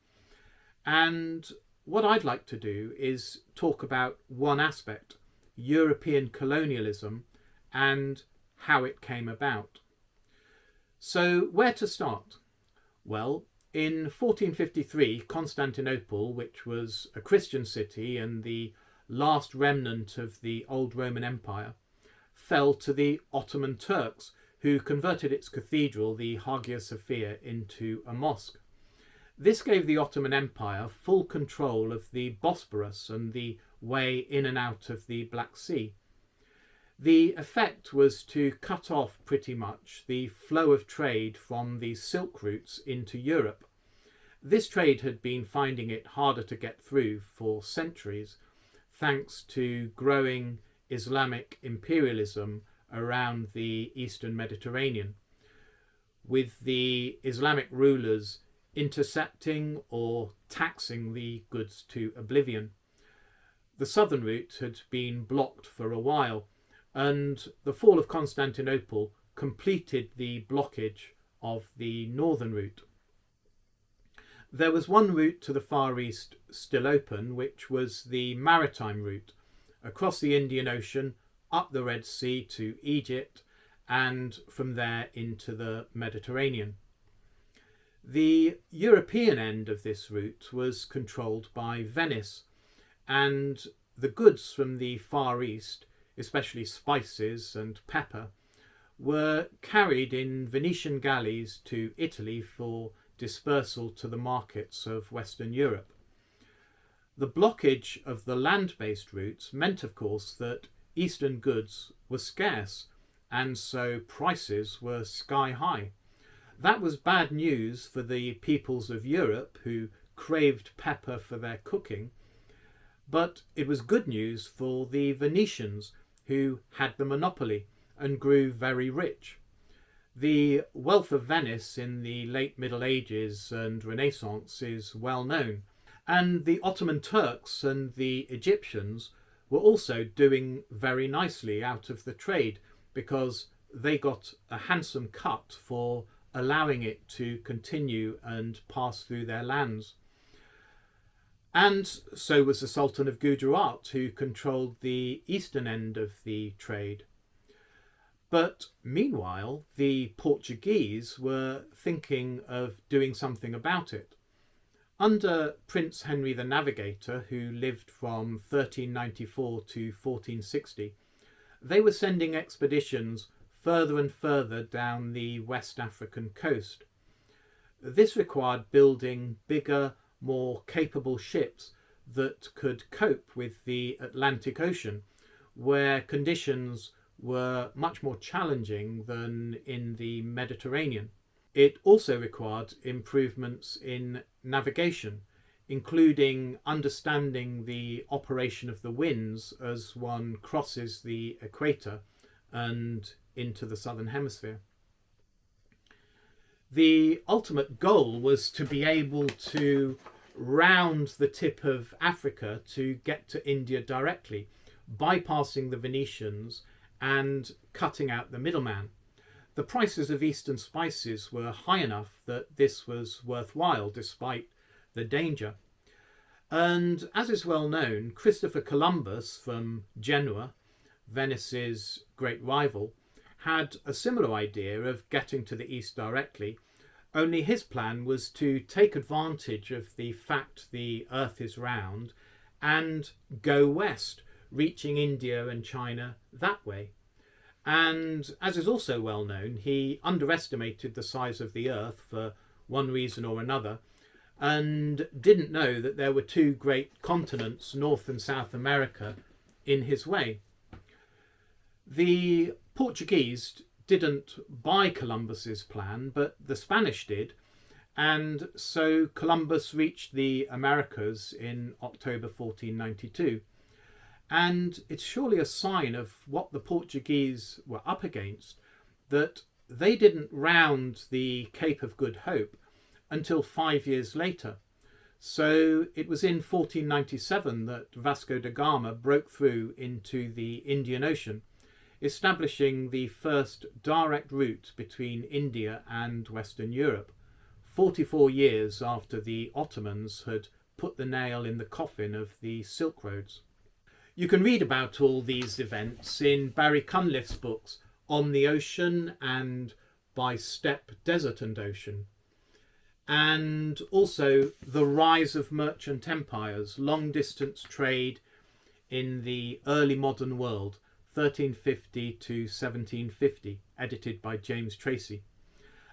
And what I'd like to do is talk about one aspect, European colonialism, and how it came about. So where to start? Well, in 1453, Constantinople, which was a Christian city and the last remnant of the old Roman Empire, fell to the Ottoman Turks, who converted its cathedral, the Hagia Sophia, into a mosque. This gave the Ottoman Empire full control of the Bosporus and the way in and out of the Black Sea. The effect was to cut off pretty much the flow of trade from the silk routes into Europe. This trade had been finding it harder to get through for centuries, thanks to growing Islamic imperialism around the Eastern Mediterranean, with the Islamic rulers intercepting or taxing the goods to oblivion. The southern route had been blocked for a while, and the fall of Constantinople completed the blockage of the northern route. There was one route to the Far East still open, which was the maritime route, across the Indian Ocean, up the Red Sea to Egypt, and from there into the Mediterranean. The European end of this route was controlled by Venice, and the goods from the Far East, especially spices and pepper, were carried in Venetian galleys to Italy for dispersal to the markets of Western Europe. The blockage of the land-based routes meant, of course, that Eastern goods were scarce, and so prices were sky high. That was bad news for the peoples of Europe who craved pepper for their cooking, but it was good news for the Venetians who had the monopoly and grew very rich. The wealth of Venice in the late Middle Ages and Renaissance is well known, and the Ottoman Turks and the Egyptians were also doing very nicely out of the trade because they got a handsome cut for allowing it to continue and pass through their lands. And so was the Sultan of Gujarat, who controlled the eastern end of the trade. But meanwhile, the Portuguese were thinking of doing something about it. Under Prince Henry the Navigator, who lived from 1394 to 1460, they were sending expeditions further and further down the West African coast. This required building bigger, more capable ships that could cope with the Atlantic Ocean, where conditions were much more challenging than in the Mediterranean. It also required improvements in navigation, including understanding the operation of the winds as one crosses the equator and into the southern hemisphere. The ultimate goal was to be able to round the tip of Africa to get to India directly, bypassing the Venetians and cutting out the middleman. The prices of Eastern spices were high enough that this was worthwhile despite the danger. And as is well known, Christopher Columbus from Genoa, Venice's great rival, had a similar idea of getting to the east directly, only his plan was to take advantage of the fact the earth is round and go west, reaching India and China that way. And as is also well known, he underestimated the size of the earth for one reason or another, and didn't know that there were two great continents, North and South America, in his way. The Portuguese didn't buy Columbus's plan, but the Spanish did, and so Columbus reached the Americas in October 1492. And it's surely a sign of what the Portuguese were up against that they didn't round the Cape of Good Hope until 5 years later. So it was in 1497 that Vasco da Gama broke through into the Indian Ocean, establishing the first direct route between India and Western Europe, 44 years after the Ottomans had put the nail in the coffin of the Silk Roads. You can read about all these events in Barry Cunliffe's books On the Ocean and By Steppe, Desert and Ocean, and also The Rise of Merchant Empires, Long Distance Trade in the Early Modern World, 1350 to 1750, edited by James Tracy,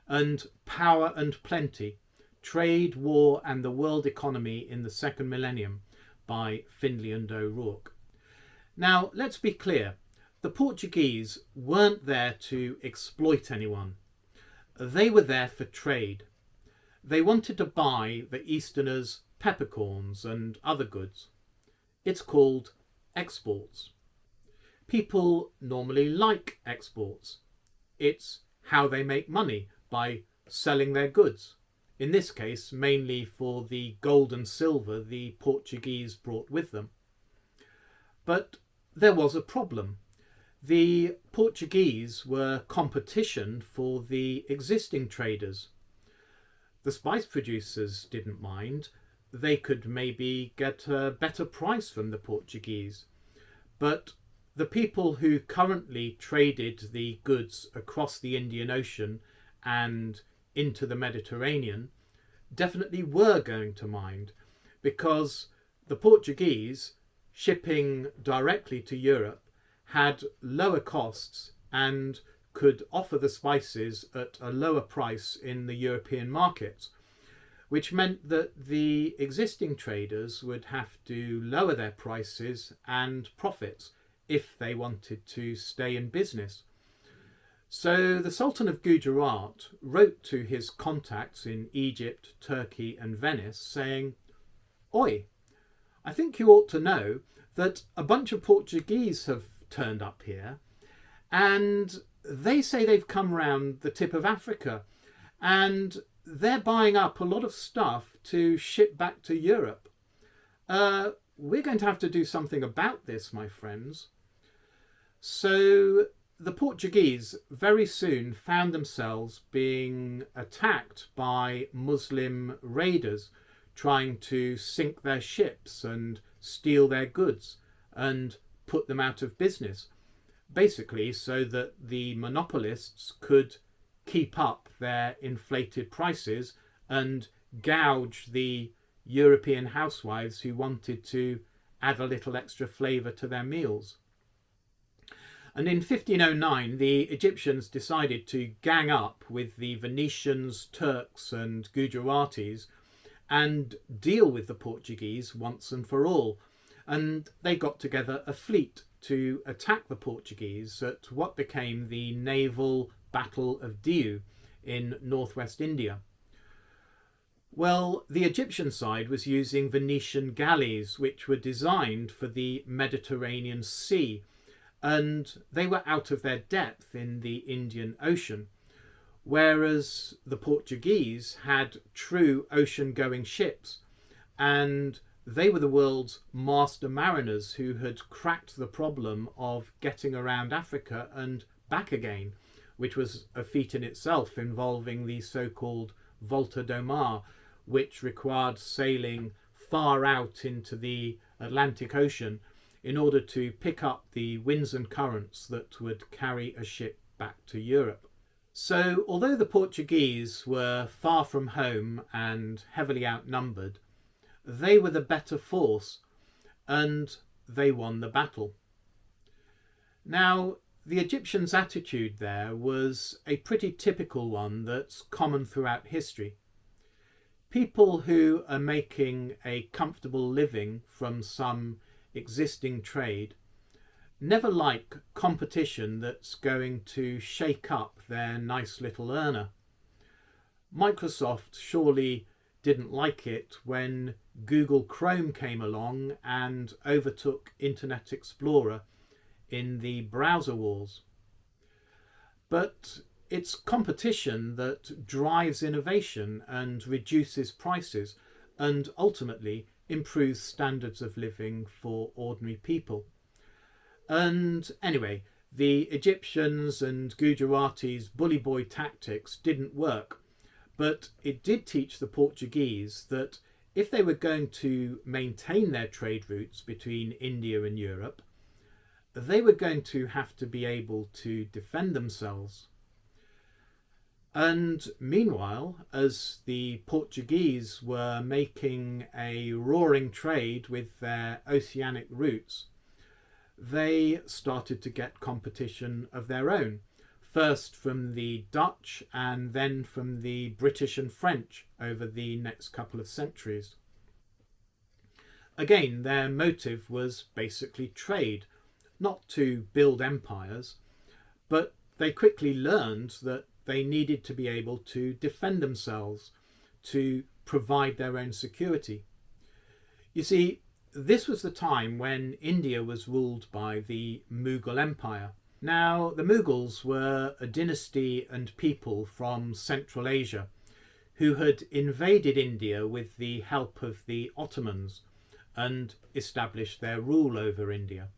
and Power and Plenty, Trade, War and the World Economy in the Second Millennium, by Findlay and O'Rourke. Now, let's be clear, the Portuguese weren't there to exploit anyone. They were there for trade. They wanted to buy the Easterners' peppercorns and other goods. It's called exports. People normally like exports. It's how they make money, by selling their goods. In this case, mainly for the gold and silver the Portuguese brought with them. But there was a problem. The Portuguese were competition for the existing traders. The spice producers didn't mind. They could maybe get a better price from the Portuguese. But the people who currently traded the goods across the Indian Ocean and into the Mediterranean definitely were going to mind, because the Portuguese, shipping directly to Europe, had lower costs and could offer the spices at a lower price in the European markets, which meant that the existing traders would have to lower their prices and profits if they wanted to stay in business. So the Sultan of Gujarat wrote to his contacts in Egypt, Turkey and Venice saying, "Oi, I think you ought to know that a bunch of Portuguese have turned up here, and they say they've come round the tip of Africa, and they're buying up a lot of stuff to ship back to Europe. We're going to have to do something about this, my friends." So the Portuguese very soon found themselves being attacked by Muslim raiders trying to sink their ships and steal their goods and put them out of business, basically so that the monopolists could keep up their inflated prices and gouge the European housewives who wanted to add a little extra flavour to their meals. And in 1509, the Egyptians decided to gang up with the Venetians, Turks and Gujaratis and deal with the Portuguese once and for all. And they got together a fleet to attack the Portuguese at what became the naval Battle of Diu in northwest India. Well, the Egyptian side was using Venetian galleys, which were designed for the Mediterranean Sea, and they were out of their depth in the Indian Ocean, whereas the Portuguese had true ocean-going ships, and they were the world's master mariners who had cracked the problem of getting around Africa and back again, which was a feat in itself, involving the so-called Volta do Mar, which required sailing far out into the Atlantic Ocean in order to pick up the winds and currents that would carry a ship back to Europe. So, although the Portuguese were far from home and heavily outnumbered, they were the better force, and they won the battle. Now, the Egyptians' attitude there was a pretty typical one that's common throughout history. People who are making a comfortable living from some existing trade never like competition that's going to shake up their nice little earner. Microsoft surely didn't like it when Google Chrome came along and overtook Internet Explorer in the browser wars. But it's competition that drives innovation and reduces prices and ultimately improves standards of living for ordinary people. And anyway, the Egyptians and Gujaratis' bully boy tactics didn't work, but it did teach the Portuguese that if they were going to maintain their trade routes between India and Europe, they were going to have to be able to defend themselves. And meanwhile, as the Portuguese were making a roaring trade with their oceanic routes, they started to get competition of their own, first from the Dutch and then from the British and French over the next couple of centuries. Again, their motive was basically trade, not to build empires, but they quickly learned that they needed to be able to defend themselves, to provide their own security. You see, this was the time when India was ruled by the Mughal Empire. Now, the Mughals were a dynasty and people from Central Asia who had invaded India with the help of the Ottomans and established their rule over India.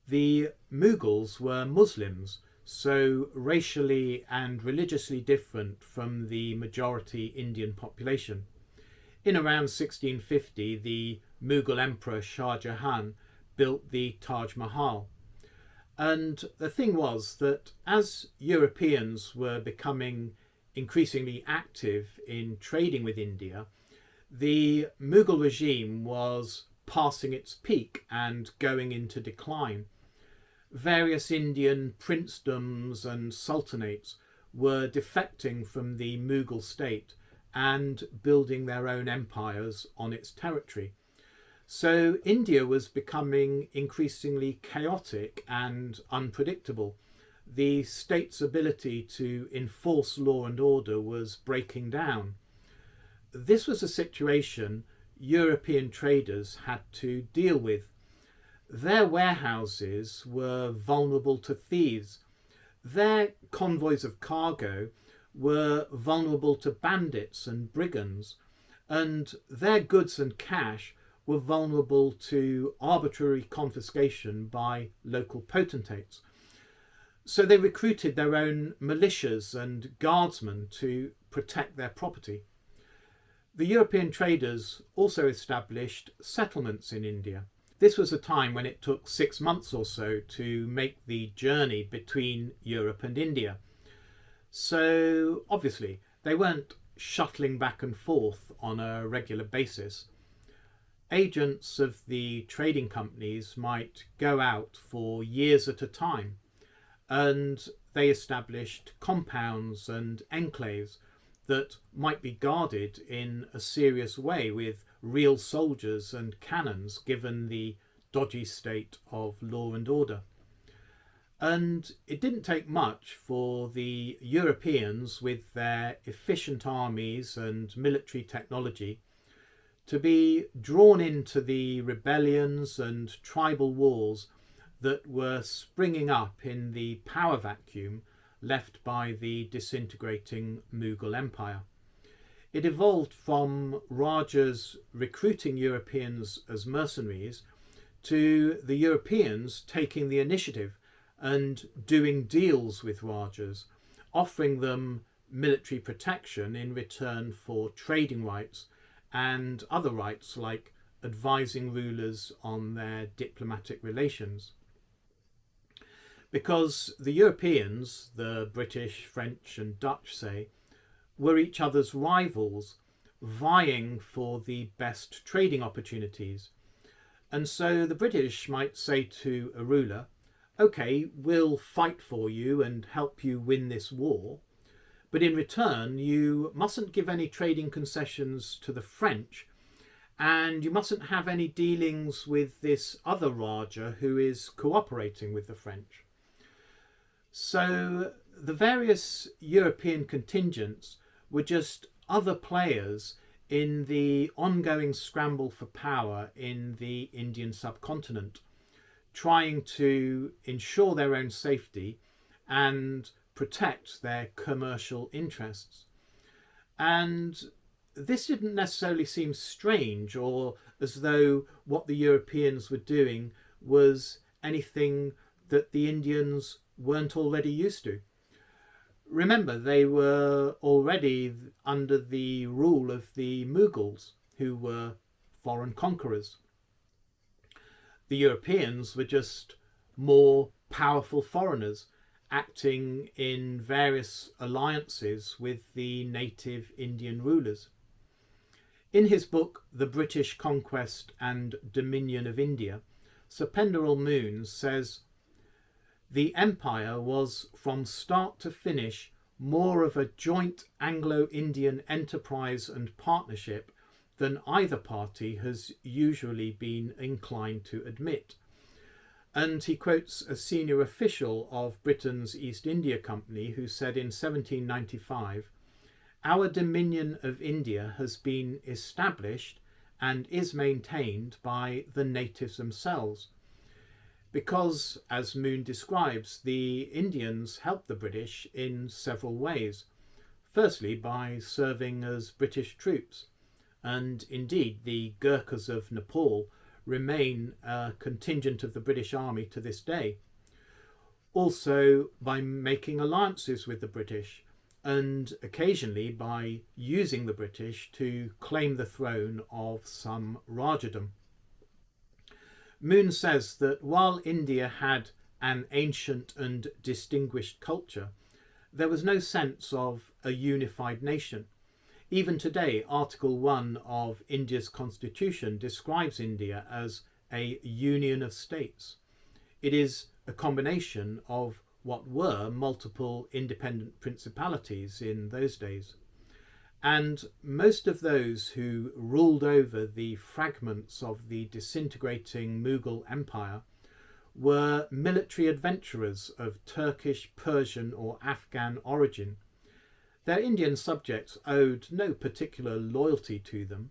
The Mughals were Muslims, so racially and religiously different from the majority Indian population. In around 1650, the Mughal Emperor Shah Jahan built the Taj Mahal. And the thing was that as Europeans were becoming increasingly active in trading with India, the Mughal regime was passing its peak and going into decline. Various Indian princedoms and sultanates were defecting from the Mughal state and building their own empires on its territory. So India was becoming increasingly chaotic and unpredictable. The state's ability to enforce law and order was breaking down. This was a situation European traders had to deal with. Their warehouses were vulnerable to thieves. Their convoys of cargo were vulnerable to bandits and brigands, and their goods and cash were vulnerable to arbitrary confiscation by local potentates. So they recruited their own militias and guardsmen to protect their property. The European traders also established settlements in India. This was a time when it took 6 months or so to make the journey between Europe and India. So obviously they weren't shuttling back and forth on a regular basis. Agents of the trading companies might go out for years at a time, and they established compounds and enclaves that might be guarded in a serious way with real soldiers and cannons, given the dodgy state of law and order. And it didn't take much for the Europeans, with their efficient armies and military technology, to be drawn into the rebellions and tribal wars that were springing up in the power vacuum left by the disintegrating Mughal Empire. It evolved from Rajas recruiting Europeans as mercenaries to the Europeans taking the initiative and doing deals with Rajas, offering them military protection in return for trading rights and other rights like advising rulers on their diplomatic relations. Because the Europeans, the British, French and Dutch say, were each other's rivals, vying for the best trading opportunities. And so the British might say to a ruler, okay, we'll fight for you and help you win this war, but in return you mustn't give any trading concessions to the French, and you mustn't have any dealings with this other Raja who is cooperating with the French. So the various European contingents were just other players in the ongoing scramble for power in the Indian subcontinent, trying to ensure their own safety and protect their commercial interests. And this didn't necessarily seem strange or as though what the Europeans were doing was anything that the Indians weren't already used to. Remember, they were already under the rule of the Mughals, who were foreign conquerors. The Europeans were just more powerful foreigners acting in various alliances with the native Indian rulers. In his book, The British Conquest and Dominion of India, Sir Penderell Moon says, "The empire was from start to finish more of a joint Anglo Indian enterprise and partnership than either party has usually been inclined to admit." And he quotes a senior official of Britain's East India Company who said in 1795, "Our dominion of India has been established and is maintained by the natives themselves." Because, as Moon describes, the Indians helped the British in several ways. Firstly, by serving as British troops, and indeed the Gurkhas of Nepal remain a contingent of the British Army to this day. Also by making alliances with the British, and occasionally by using the British to claim the throne of some Rajadom. Moon says that while India had an ancient and distinguished culture, there was no sense of a unified nation. Even today, Article 1 of India's constitution describes India as a union of states. It is a combination of what were multiple independent principalities in those days. And most of those who ruled over the fragments of the disintegrating Mughal Empire were military adventurers of Turkish, Persian or Afghan origin. Their Indian subjects owed no particular loyalty to them,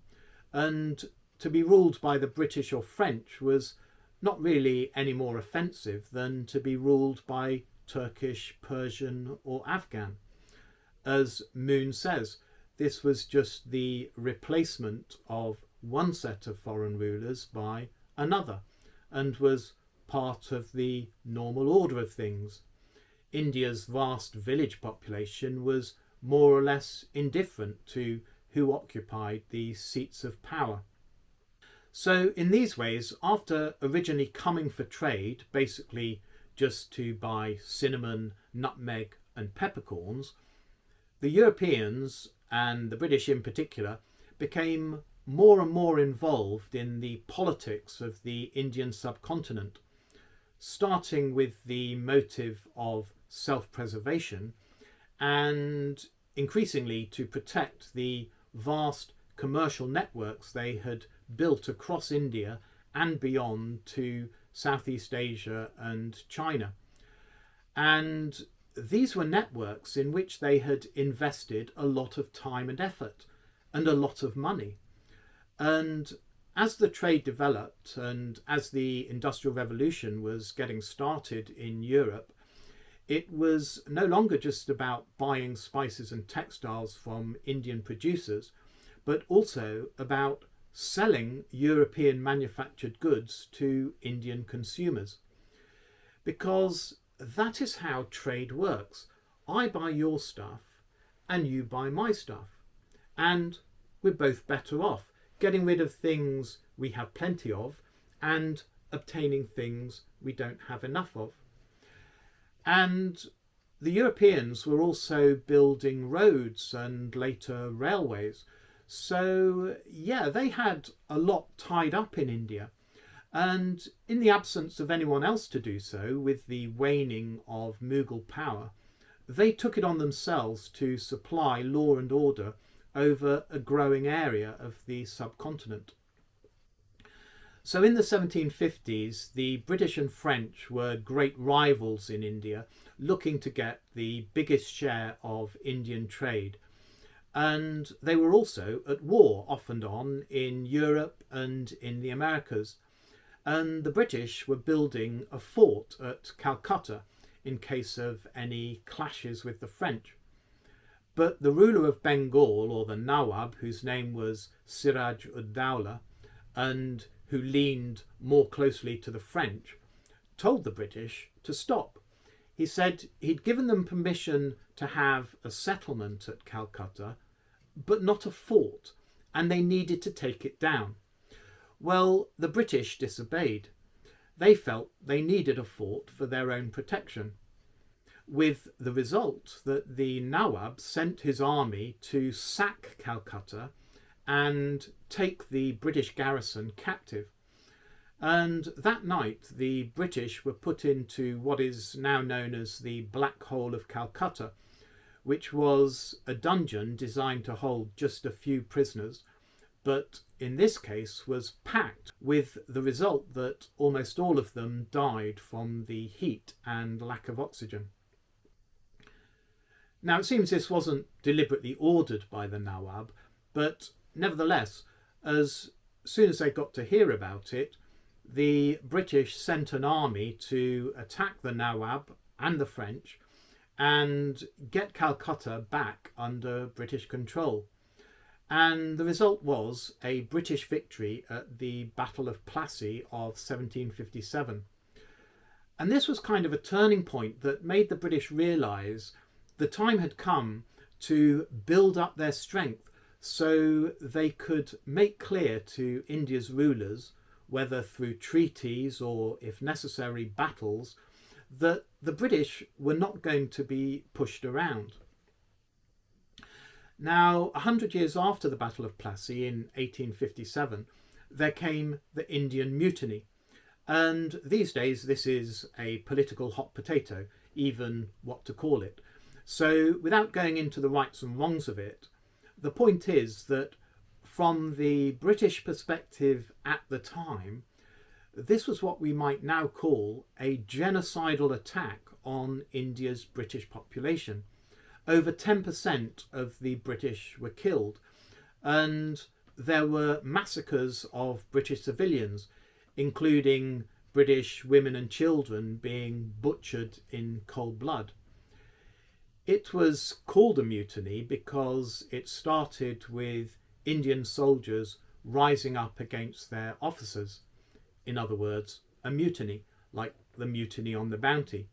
and to be ruled by the British or French was not really any more offensive than to be ruled by Turkish, Persian or Afghan. As Moon says, this was just the replacement of one set of foreign rulers by another, and was part of the normal order of things. India's vast village population was more or less indifferent to who occupied the seats of power. So in these ways, after originally coming for trade, basically just to buy cinnamon, nutmeg and peppercorns, the Europeans, and the British in particular, became more and more involved in the politics of the Indian subcontinent, starting with the motive of self-preservation and increasingly to protect the vast commercial networks they had built across India and beyond to Southeast Asia and China. And these were networks in which they had invested a lot of time and effort and a lot of money. And as the trade developed and as the Industrial Revolution was getting started in Europe, it was no longer just about buying spices and textiles from Indian producers, but also about selling European manufactured goods to Indian consumers. Because that is how trade works. I buy your stuff and you buy my stuff. And we're both better off, getting rid of things we have plenty of and obtaining things we don't have enough of. And the Europeans were also building roads and later railways. So yeah, they had a lot tied up in India. And in the absence of anyone else to do so, with the waning of Mughal power, they took it on themselves to supply law and order over a growing area of the subcontinent. So in the 1750s, the British and French were great rivals in India, looking to get the biggest share of Indian trade. And they were also at war off and on in Europe and in the Americas. And the British were building a fort at Calcutta in case of any clashes with the French. But the ruler of Bengal, or the Nawab, whose name was Siraj ud-Dawla, and who leaned more closely to the French, told the British to stop. He said he'd given them permission to have a settlement at Calcutta, but not a fort, and they needed to take it down. Well, the British disobeyed. They felt they needed a fort for their own protection, with the result that the Nawab sent his army to sack Calcutta and take the British garrison captive. And that night, the British were put into what is now known as the Black Hole of Calcutta, which was a dungeon designed to hold just a few prisoners, but in this case was packed, with the result that almost all of them died from the heat and lack of oxygen. Now, it seems this wasn't deliberately ordered by the Nawab, but nevertheless, as soon as they got to hear about it, the British sent an army to attack the Nawab and the French and get Calcutta back under British control. And the result was a British victory at the Battle of Plassey of 1757. And this was kind of a turning point that made the British realise the time had come to build up their strength so they could make clear to India's rulers, whether through treaties or, if necessary, battles, that the British were not going to be pushed around. Now, 100 years after the Battle of Plassey in 1857, there came the Indian Mutiny. And these days, this is a political hot potato, even what to call it. So, without going into the rights and wrongs of it, the point is that from the British perspective at the time, this was what we might now call a genocidal attack on India's British population. Over 10% of the British were killed, and there were massacres of British civilians, including British women and children being butchered in cold blood. It was called a mutiny because it started with Indian soldiers rising up against their officers. In other words, a mutiny, like the mutiny on the Bounty.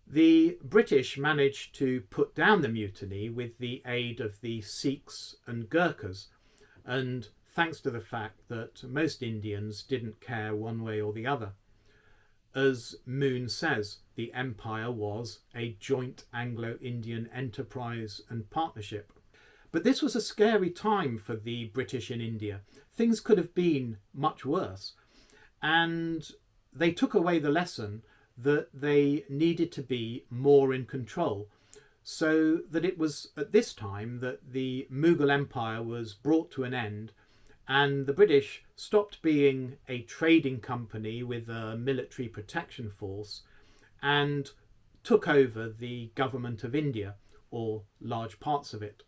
The British managed to put down the mutiny with the aid of the Sikhs and Gurkhas, and thanks to the fact that most Indians didn't care one way or the other. As Moon says, the empire was a joint Anglo Indian enterprise and partnership. But this was a scary time for the British in India. Things could have been much worse. And they took away the lesson that they needed to be more in control, so that it was at this time that the Mughal Empire was brought to an end and the British stopped being a trading company with a military protection force and took over the government of India, or large parts of it.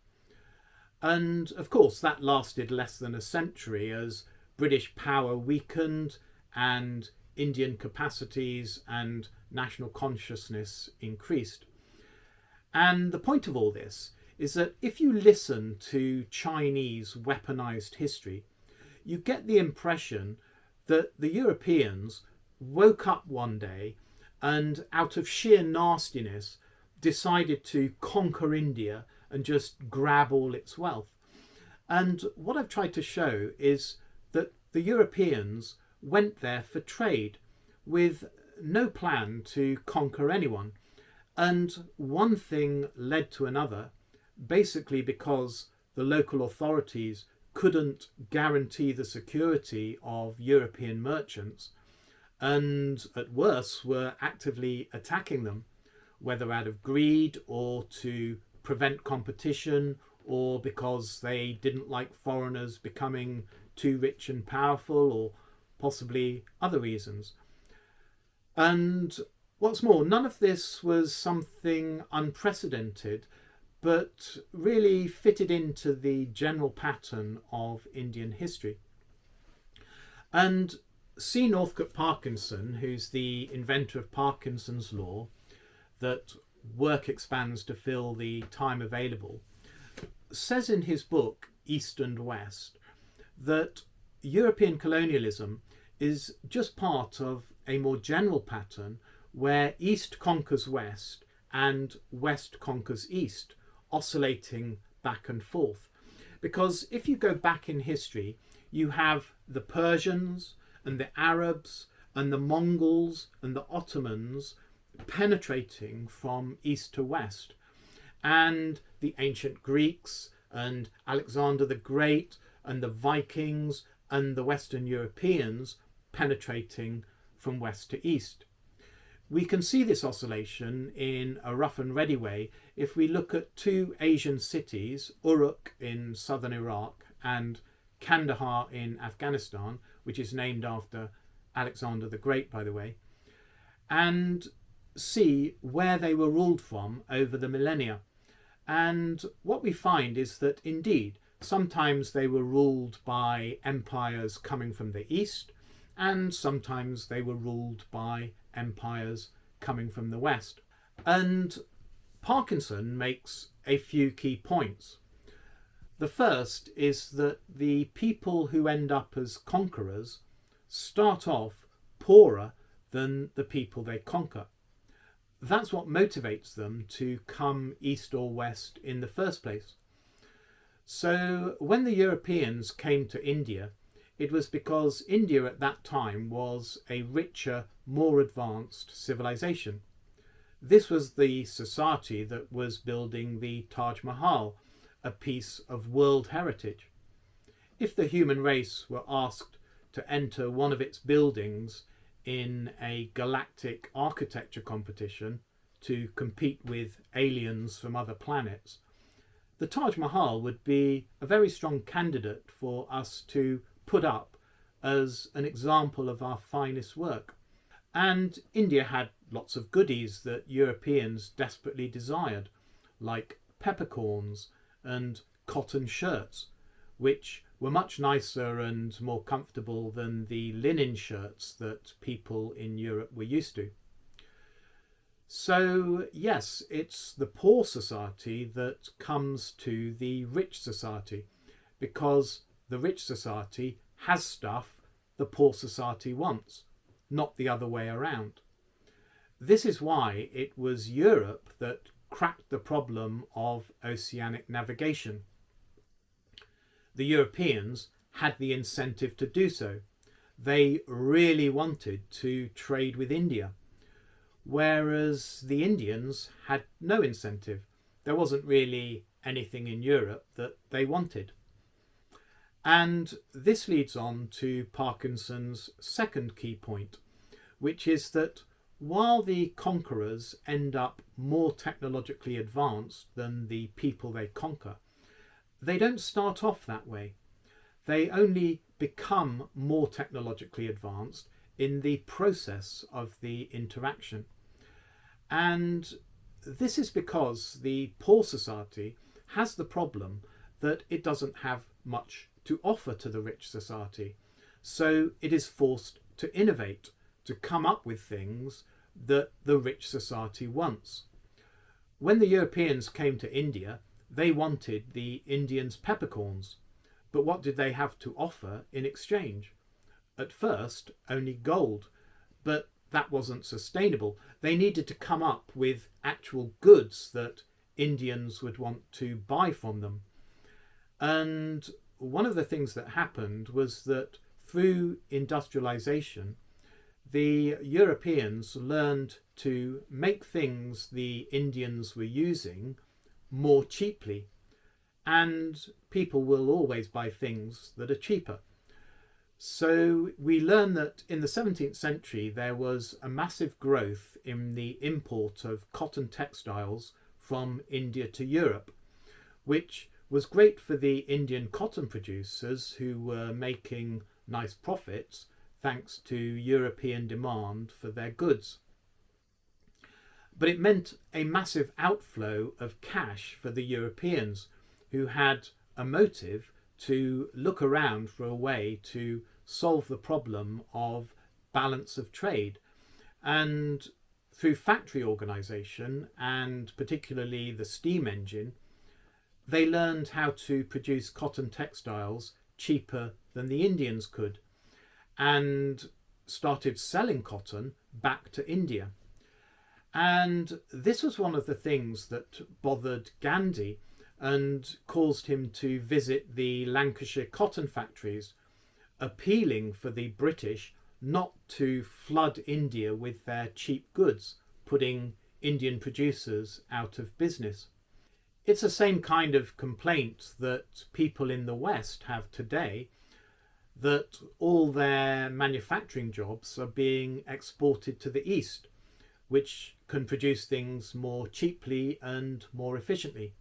And of course that lasted less than a century as British power weakened and Indian capacities and national consciousness increased. And the point of all this is that if you listen to Chinese weaponized history, you get the impression that the Europeans woke up one day and out of sheer nastiness decided to conquer India and just grab all its wealth. And what I've tried to show is that the Europeans went there for trade with no plan to conquer anyone. And one thing led to another, basically because the local authorities couldn't guarantee the security of European merchants and at worst were actively attacking them, whether out of greed or to prevent competition or because they didn't like foreigners becoming too rich and powerful, or possibly other reasons. And what's more, none of this was something unprecedented, but really fitted into the general pattern of Indian history. And C. Northcote Parkinson, who's the inventor of Parkinson's law, that work expands to fill the time available, says in his book East and West that European colonialism is just part of a more general pattern where East conquers West and West conquers East, oscillating back and forth. Because if you go back in history, you have the Persians and the Arabs and the Mongols and the Ottomans penetrating from east to west, and the ancient Greeks and Alexander the Great and the Vikings and the Western Europeans penetrating from west to east. We can see this oscillation in a rough and ready way if we look at two Asian cities, Uruk in southern Iraq and Kandahar in Afghanistan, which is named after Alexander the Great, by the way, and see where they were ruled from over the millennia. And what we find is that indeed, sometimes they were ruled by empires coming from the east, and sometimes they were ruled by empires coming from the west. And Parkinson makes a few key points. The first is that the people who end up as conquerors start off poorer than the people they conquer. That's what motivates them to come east or west in the first place. So when the Europeans came to India, it was because India at that time was a richer, more advanced civilization. This was the society that was building the Taj Mahal, a piece of world heritage. If the human race were asked to enter one of its buildings in a galactic architecture competition to compete with aliens from other planets, the Taj Mahal would be a very strong candidate for us to put up as an example of our finest work. And India had lots of goodies that Europeans desperately desired, like peppercorns and cotton shirts, which were much nicer and more comfortable than the linen shirts that people in Europe were used to. So yes, it's the poor society that comes to the rich society, because the rich society has stuff the poor society wants, not the other way around. This is why it was Europe that cracked the problem of oceanic navigation. The Europeans had the incentive to do so. They really wanted to trade with India, whereas the Indians had no incentive. There wasn't really anything in Europe that they wanted. And this leads on to Parkinson's second key point, which is that while the conquerors end up more technologically advanced than the people they conquer, they don't start off that way. They only become more technologically advanced in the process of the interaction. And this is because the poor society has the problem that it doesn't have much to offer to the rich society. So it is forced to innovate, to come up with things that the rich society wants. When the Europeans came to India, they wanted the Indians' peppercorns, but what did they have to offer in exchange? At first, only gold, but that wasn't sustainable. They needed to come up with actual goods that Indians would want to buy from them. And one of the things that happened was that through industrialization, the Europeans learned to make things the Indians were using more cheaply, and people will always buy things that are cheaper. So we learn that in the 17th century there was a massive growth in the import of cotton textiles from India to Europe, which was great for the Indian cotton producers who were making nice profits thanks to European demand for their goods. But it meant a massive outflow of cash for the Europeans, who had a motive to look around for a way to solve the problem of balance of trade. And through factory organisation, and particularly the steam engine, they learned how to produce cotton textiles cheaper than the Indians could, and started selling cotton back to India. And this was one of the things that bothered Gandhi and caused him to visit the Lancashire cotton factories, appealing for the British not to flood India with their cheap goods, putting Indian producers out of business. It's the same kind of complaint that people in the West have today. that all their manufacturing jobs are being exported to the East, which can produce things more cheaply and more efficiently.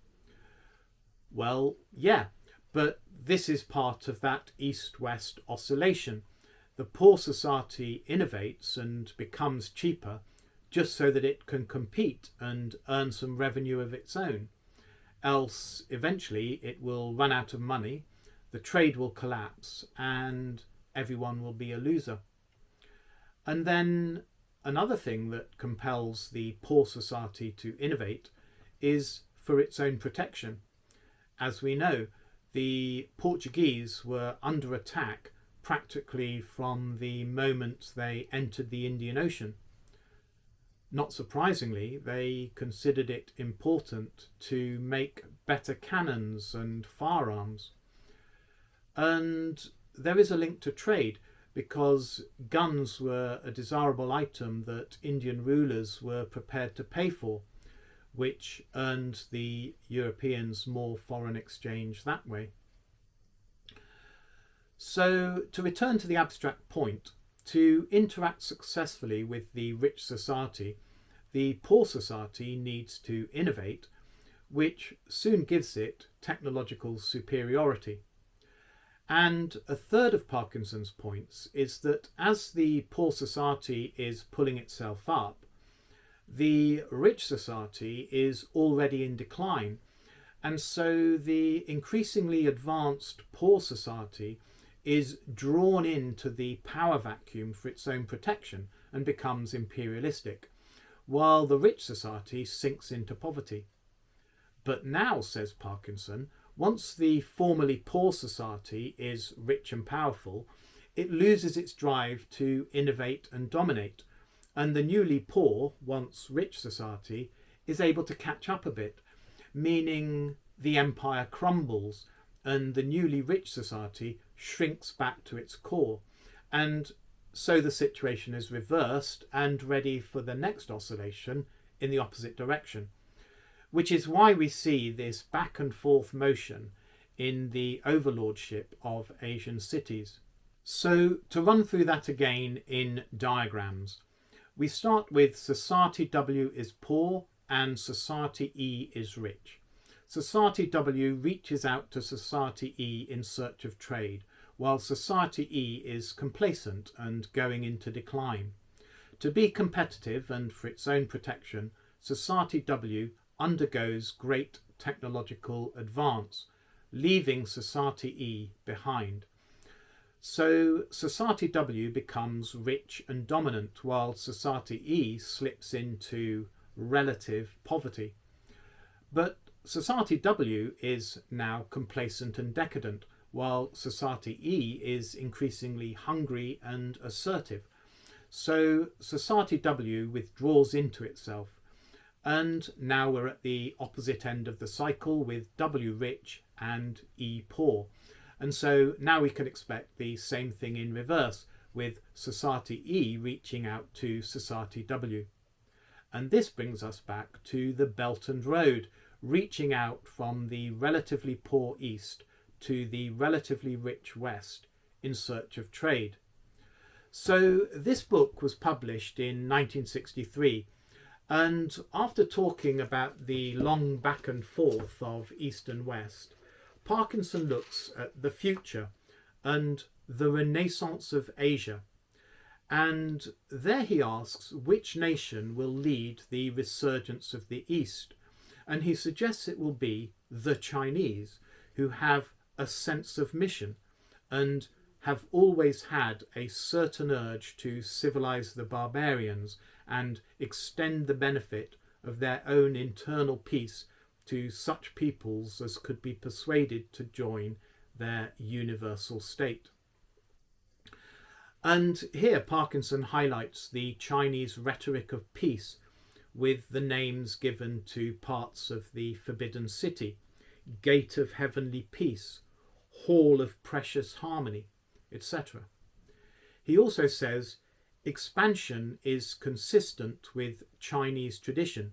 Well, yeah, but this is part of that East-West oscillation. The poor society innovates and becomes cheaper just so that it can compete and earn some revenue of its own. Else, eventually, it will run out of money, the trade will collapse, and everyone will be a loser. And then another thing that compels the poor society to innovate is for its own protection. As we know, the Portuguese were under attack practically from the moment they entered the Indian Ocean. Not surprisingly, they considered it important to make better cannons and firearms. And there is a link to trade, because guns were a desirable item that Indian rulers were prepared to pay for, which earned the Europeans more foreign exchange that way. So, to return to the abstract point, to interact successfully with the rich society, the poor society needs to innovate, which soon gives it technological superiority. And a third of Parkinson's points is that as the poor society is pulling itself up, the rich society is already in decline. And so the increasingly advanced poor society is drawn into the power vacuum for its own protection and becomes imperialistic, while the rich society sinks into poverty. But now, says Parkinson, once the formerly poor society is rich and powerful, it loses its drive to innovate and dominate, and the newly poor, once rich society is able to catch up a bit, meaning the empire crumbles and the newly rich society shrinks back to its core. And so the situation is reversed and ready for the next oscillation in the opposite direction, which is why we see this back and forth motion in the overlordship of Asian cities. So to run through that again in diagrams, we start with Society W is poor and Society E is rich. Society W reaches out to Society E in search of trade, while Society E is complacent and going into decline. To be competitive and for its own protection, Society W undergoes great technological advance, leaving Society E behind. So Society W becomes rich and dominant, while Society E slips into relative poverty. But Society W is now complacent and decadent, while Society E is increasingly hungry and assertive. So Society W withdraws into itself. And now we're at the opposite end of the cycle with W rich and E poor. And so now we can expect the same thing in reverse, with Society E reaching out to Society W. And this brings us back to the Belt and Road, reaching out from the relatively poor East to the relatively rich West in search of trade. So this book was published in 1963, and after talking about the long back and forth of East and West, Parkinson looks at the future and the renaissance of Asia. And there he asks which nation will lead the resurgence of the East. And he suggests it will be the Chinese, who have a sense of mission and have always had a certain urge to civilize the barbarians and extend the benefit of their own internal peace to such peoples as could be persuaded to join their universal state. And here Parkinson highlights the Chinese rhetoric of peace with the names given to parts of the Forbidden City: Gate of Heavenly Peace, Hall of Precious Harmony, etc. He also says expansion is consistent with Chinese tradition,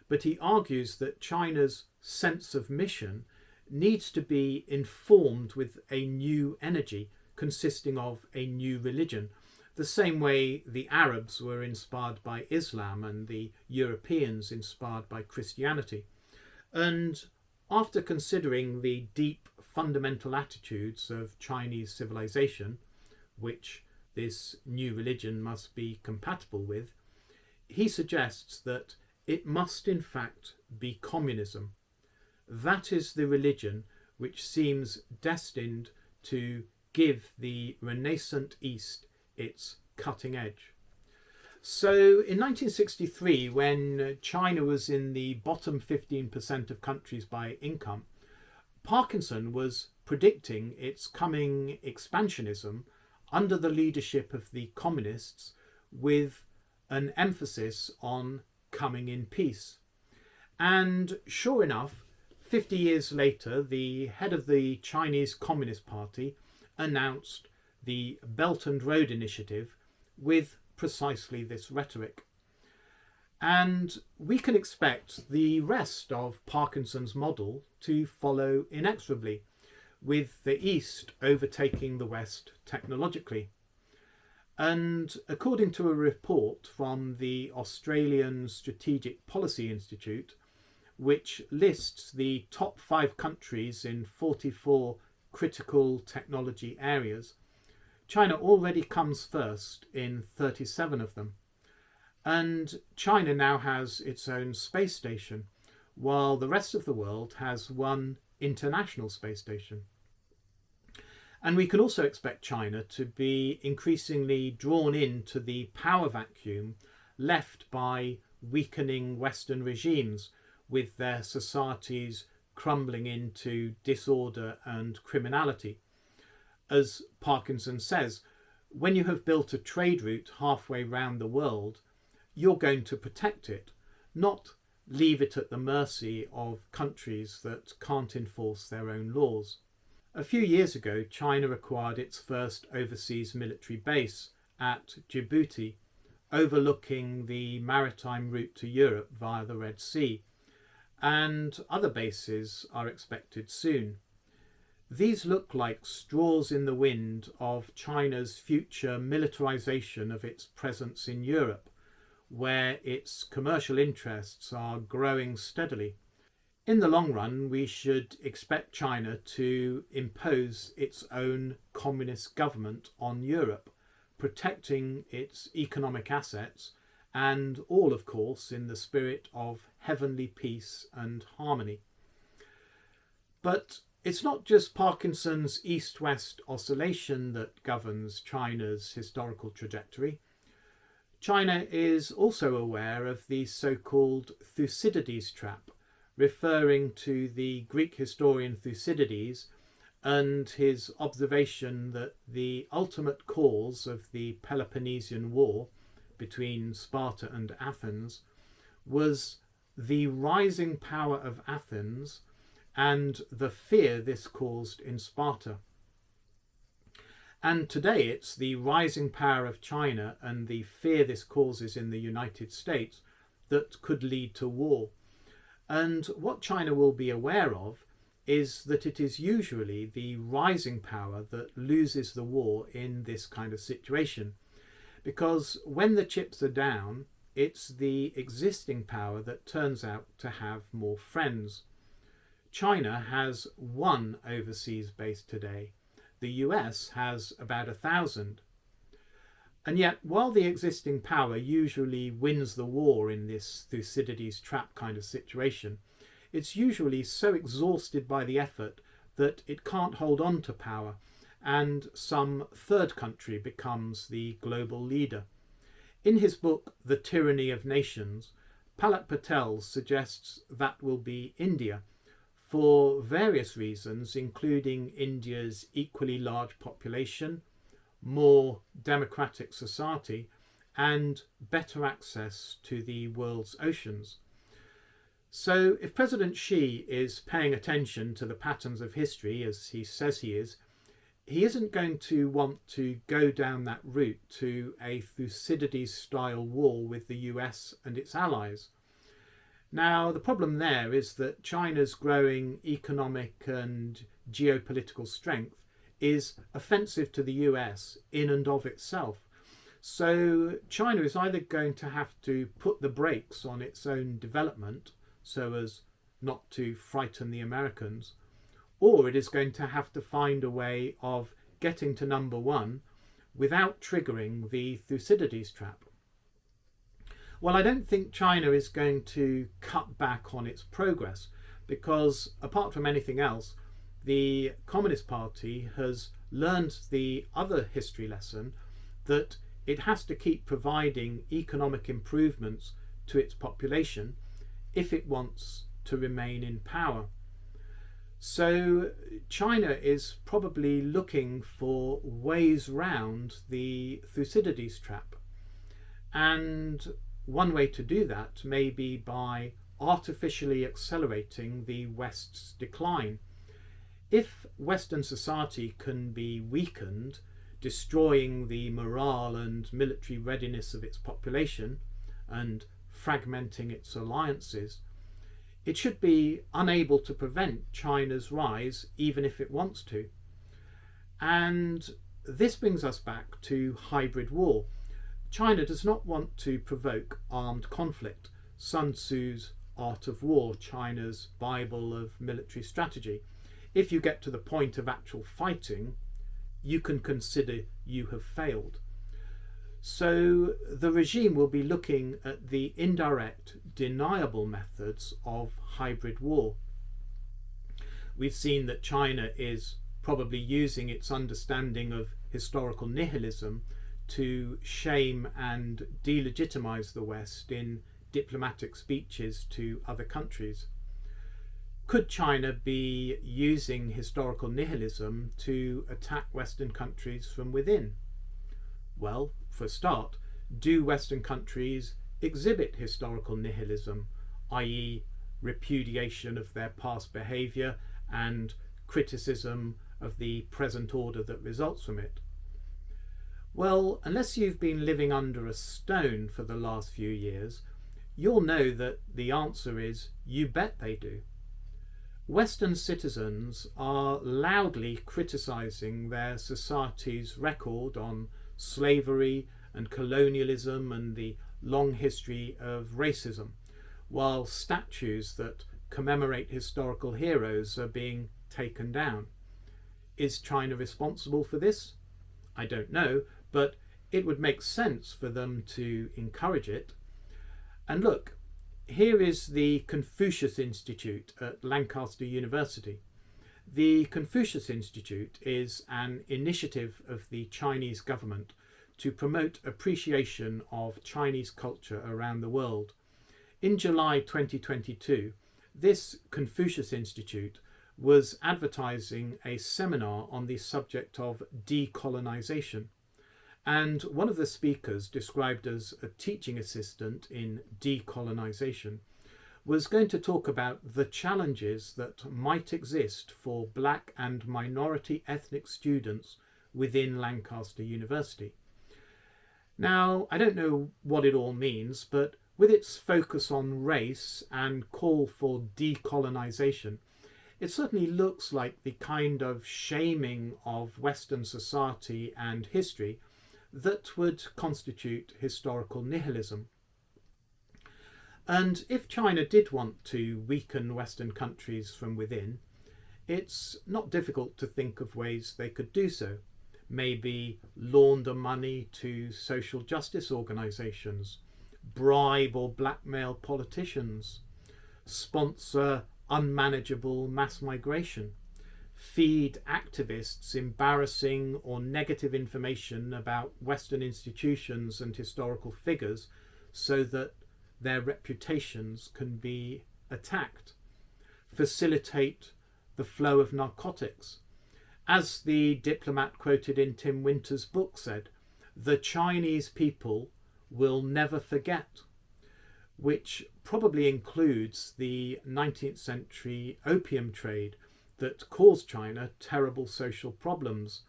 but he argues that China's sense of mission needs to be informed with a new energy consisting of a new religion, the same way the Arabs were inspired by Islam and the Europeans inspired by Christianity. And after considering the deep fundamental attitudes of Chinese civilization, which this new religion must be compatible with, he suggests that it must in fact be communism. That is the religion which seems destined to give the renascent East its cutting edge. So in 1963, when China was in the bottom 15% of countries by income, Parkinson was predicting its coming expansionism under the leadership of the communists, with an emphasis on coming in peace. And sure enough, 50 years later, the head of the Chinese Communist Party announced the Belt and Road Initiative with precisely this rhetoric. And we can expect the rest of Parkinson's model to follow inexorably, with the East overtaking the West technologically. And according to a report from the Australian Strategic Policy Institute, which lists the top 5 countries in 44 critical technology areas, China already comes first in 37 of them. And China now has its own space station, while the rest of the world has one international space station. And we can also expect China to be increasingly drawn into the power vacuum left by weakening Western regimes, with their societies crumbling into disorder and criminality. As Parkinson says, when you have built a trade route halfway round the world, you're going to protect it, not leave it at the mercy of countries that can't enforce their own laws. A few years ago, China acquired its first overseas military base at Djibouti, overlooking the maritime route to Europe via the Red Sea, and other bases are expected soon. These look like straws in the wind of China's future militarization of its presence in Europe, where its commercial interests are growing steadily. In the long run, we should expect China to impose its own communist government on Europe, protecting its economic assets, and all, of course, in the spirit of heavenly peace and harmony. But it's not just Parkinson's east-west oscillation that governs China's historical trajectory. China is also aware of the so-called Thucydides trap, referring to the Greek historian Thucydides and his observation that the ultimate cause of the Peloponnesian War between Sparta and Athens was the rising power of Athens and the fear this caused in Sparta. And today it's the rising power of China and the fear this causes in the United States that could lead to war. And what China will be aware of is that it is usually the rising power that loses the war in this kind of situation. Because when the chips are down, it's the existing power that turns out to have more friends. China has one overseas base today. The US has about 1,000. And yet, while the existing power usually wins the war in this Thucydides trap kind of situation, it's usually so exhausted by the effort that it can't hold on to power, and some third country becomes the global leader. In his book, The Tyranny of Nations, Palak Patel suggests that will be India, for various reasons, including India's equally large population, more democratic society, and better access to the world's oceans. So if President Xi is paying attention to the patterns of history, as he says he isn't going to want to go down that route to a Thucydides-style war with the US and its allies. Now, the problem there is that China's growing economic and geopolitical strength is offensive to the US in and of itself. So China is either going to have to put the brakes on its own development so as not to frighten the Americans, or it is going to have to find a way of getting to number one without triggering the Thucydides trap. Well, I don't think China is going to cut back on its progress because, apart from anything else, the Communist Party has learned the other history lesson that it has to keep providing economic improvements to its population if it wants to remain in power. So China is probably looking for ways round the Thucydides trap. And one way to do that may be by artificially accelerating the West's decline. If Western society can be weakened, destroying the morale and military readiness of its population and fragmenting its alliances, it should be unable to prevent China's rise even if it wants to. And this brings us back to hybrid war. China does not want to provoke armed conflict. Sun Tzu's Art of War, China's Bible of military strategy. If you get to the point of actual fighting, you can consider you have failed. So the regime will be looking at the indirect, deniable methods of hybrid war. We've seen that China is probably using its understanding of historical nihilism to shame and delegitimise the West in diplomatic speeches to other countries. Could China be using historical nihilism to attack Western countries from within? Well, for a start, do Western countries exhibit historical nihilism, i.e. repudiation of their past behaviour and criticism of the present order that results from it? Well, unless you've been living under a stone for the last few years, you'll know that the answer is you bet they do. Western citizens are loudly criticising their society's record on slavery and colonialism and the long history of racism, while statues that commemorate historical heroes are being taken down. Is China responsible for this? I don't know, but it would make sense for them to encourage it. And look, here is the Confucius Institute at Lancaster University. The Confucius Institute is an initiative of the Chinese government to promote appreciation of Chinese culture around the world. In July 2022, this Confucius Institute was advertising a seminar on the subject of decolonization. And one of the speakers, described as a teaching assistant in decolonization, was going to talk about the challenges that might exist for black and minority ethnic students within Lancaster University. Now, I don't know what it all means, but with its focus on race and call for decolonization, it certainly looks like the kind of shaming of Western society and history that would constitute historical nihilism. And if China did want to weaken Western countries from within, it's not difficult to think of ways they could do so. Maybe launder money to social justice organisations, bribe or blackmail politicians, sponsor unmanageable mass migration, feed activists embarrassing or negative information about Western institutions and historical figures so that their reputations can be attacked, facilitate the flow of narcotics. As the diplomat quoted in Tim Winter's book said, the Chinese people will never forget, which probably includes the 19th century opium trade that caused China terrible social problems.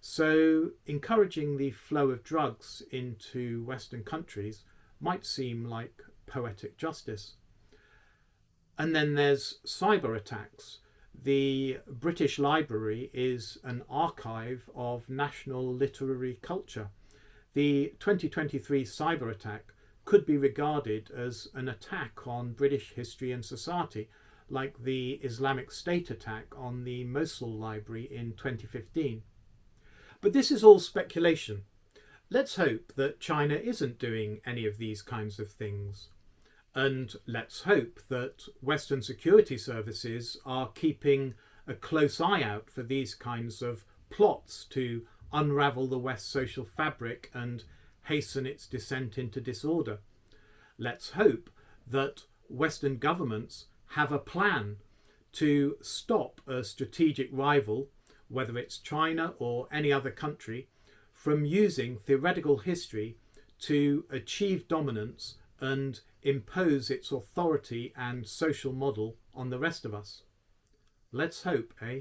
So encouraging the flow of drugs into Western countries might seem like poetic justice. And then there's cyber attacks. the British Library is an archive of national literary culture. The 2023 cyber attack could be regarded as an attack on British history and society, like the Islamic State attack on the Mosul Library in 2015. But this is all speculation. Let's hope that China isn't doing any of these kinds of things. And let's hope that Western security services are keeping a close eye out for these kinds of plots to unravel the West's social fabric and hasten its descent into disorder. Let's hope that Western governments have a plan to stop a strategic rival, whether it's China or any other country, from using theoretical history to achieve dominance and impose its authority and social model on the rest of us. Let's hope, eh?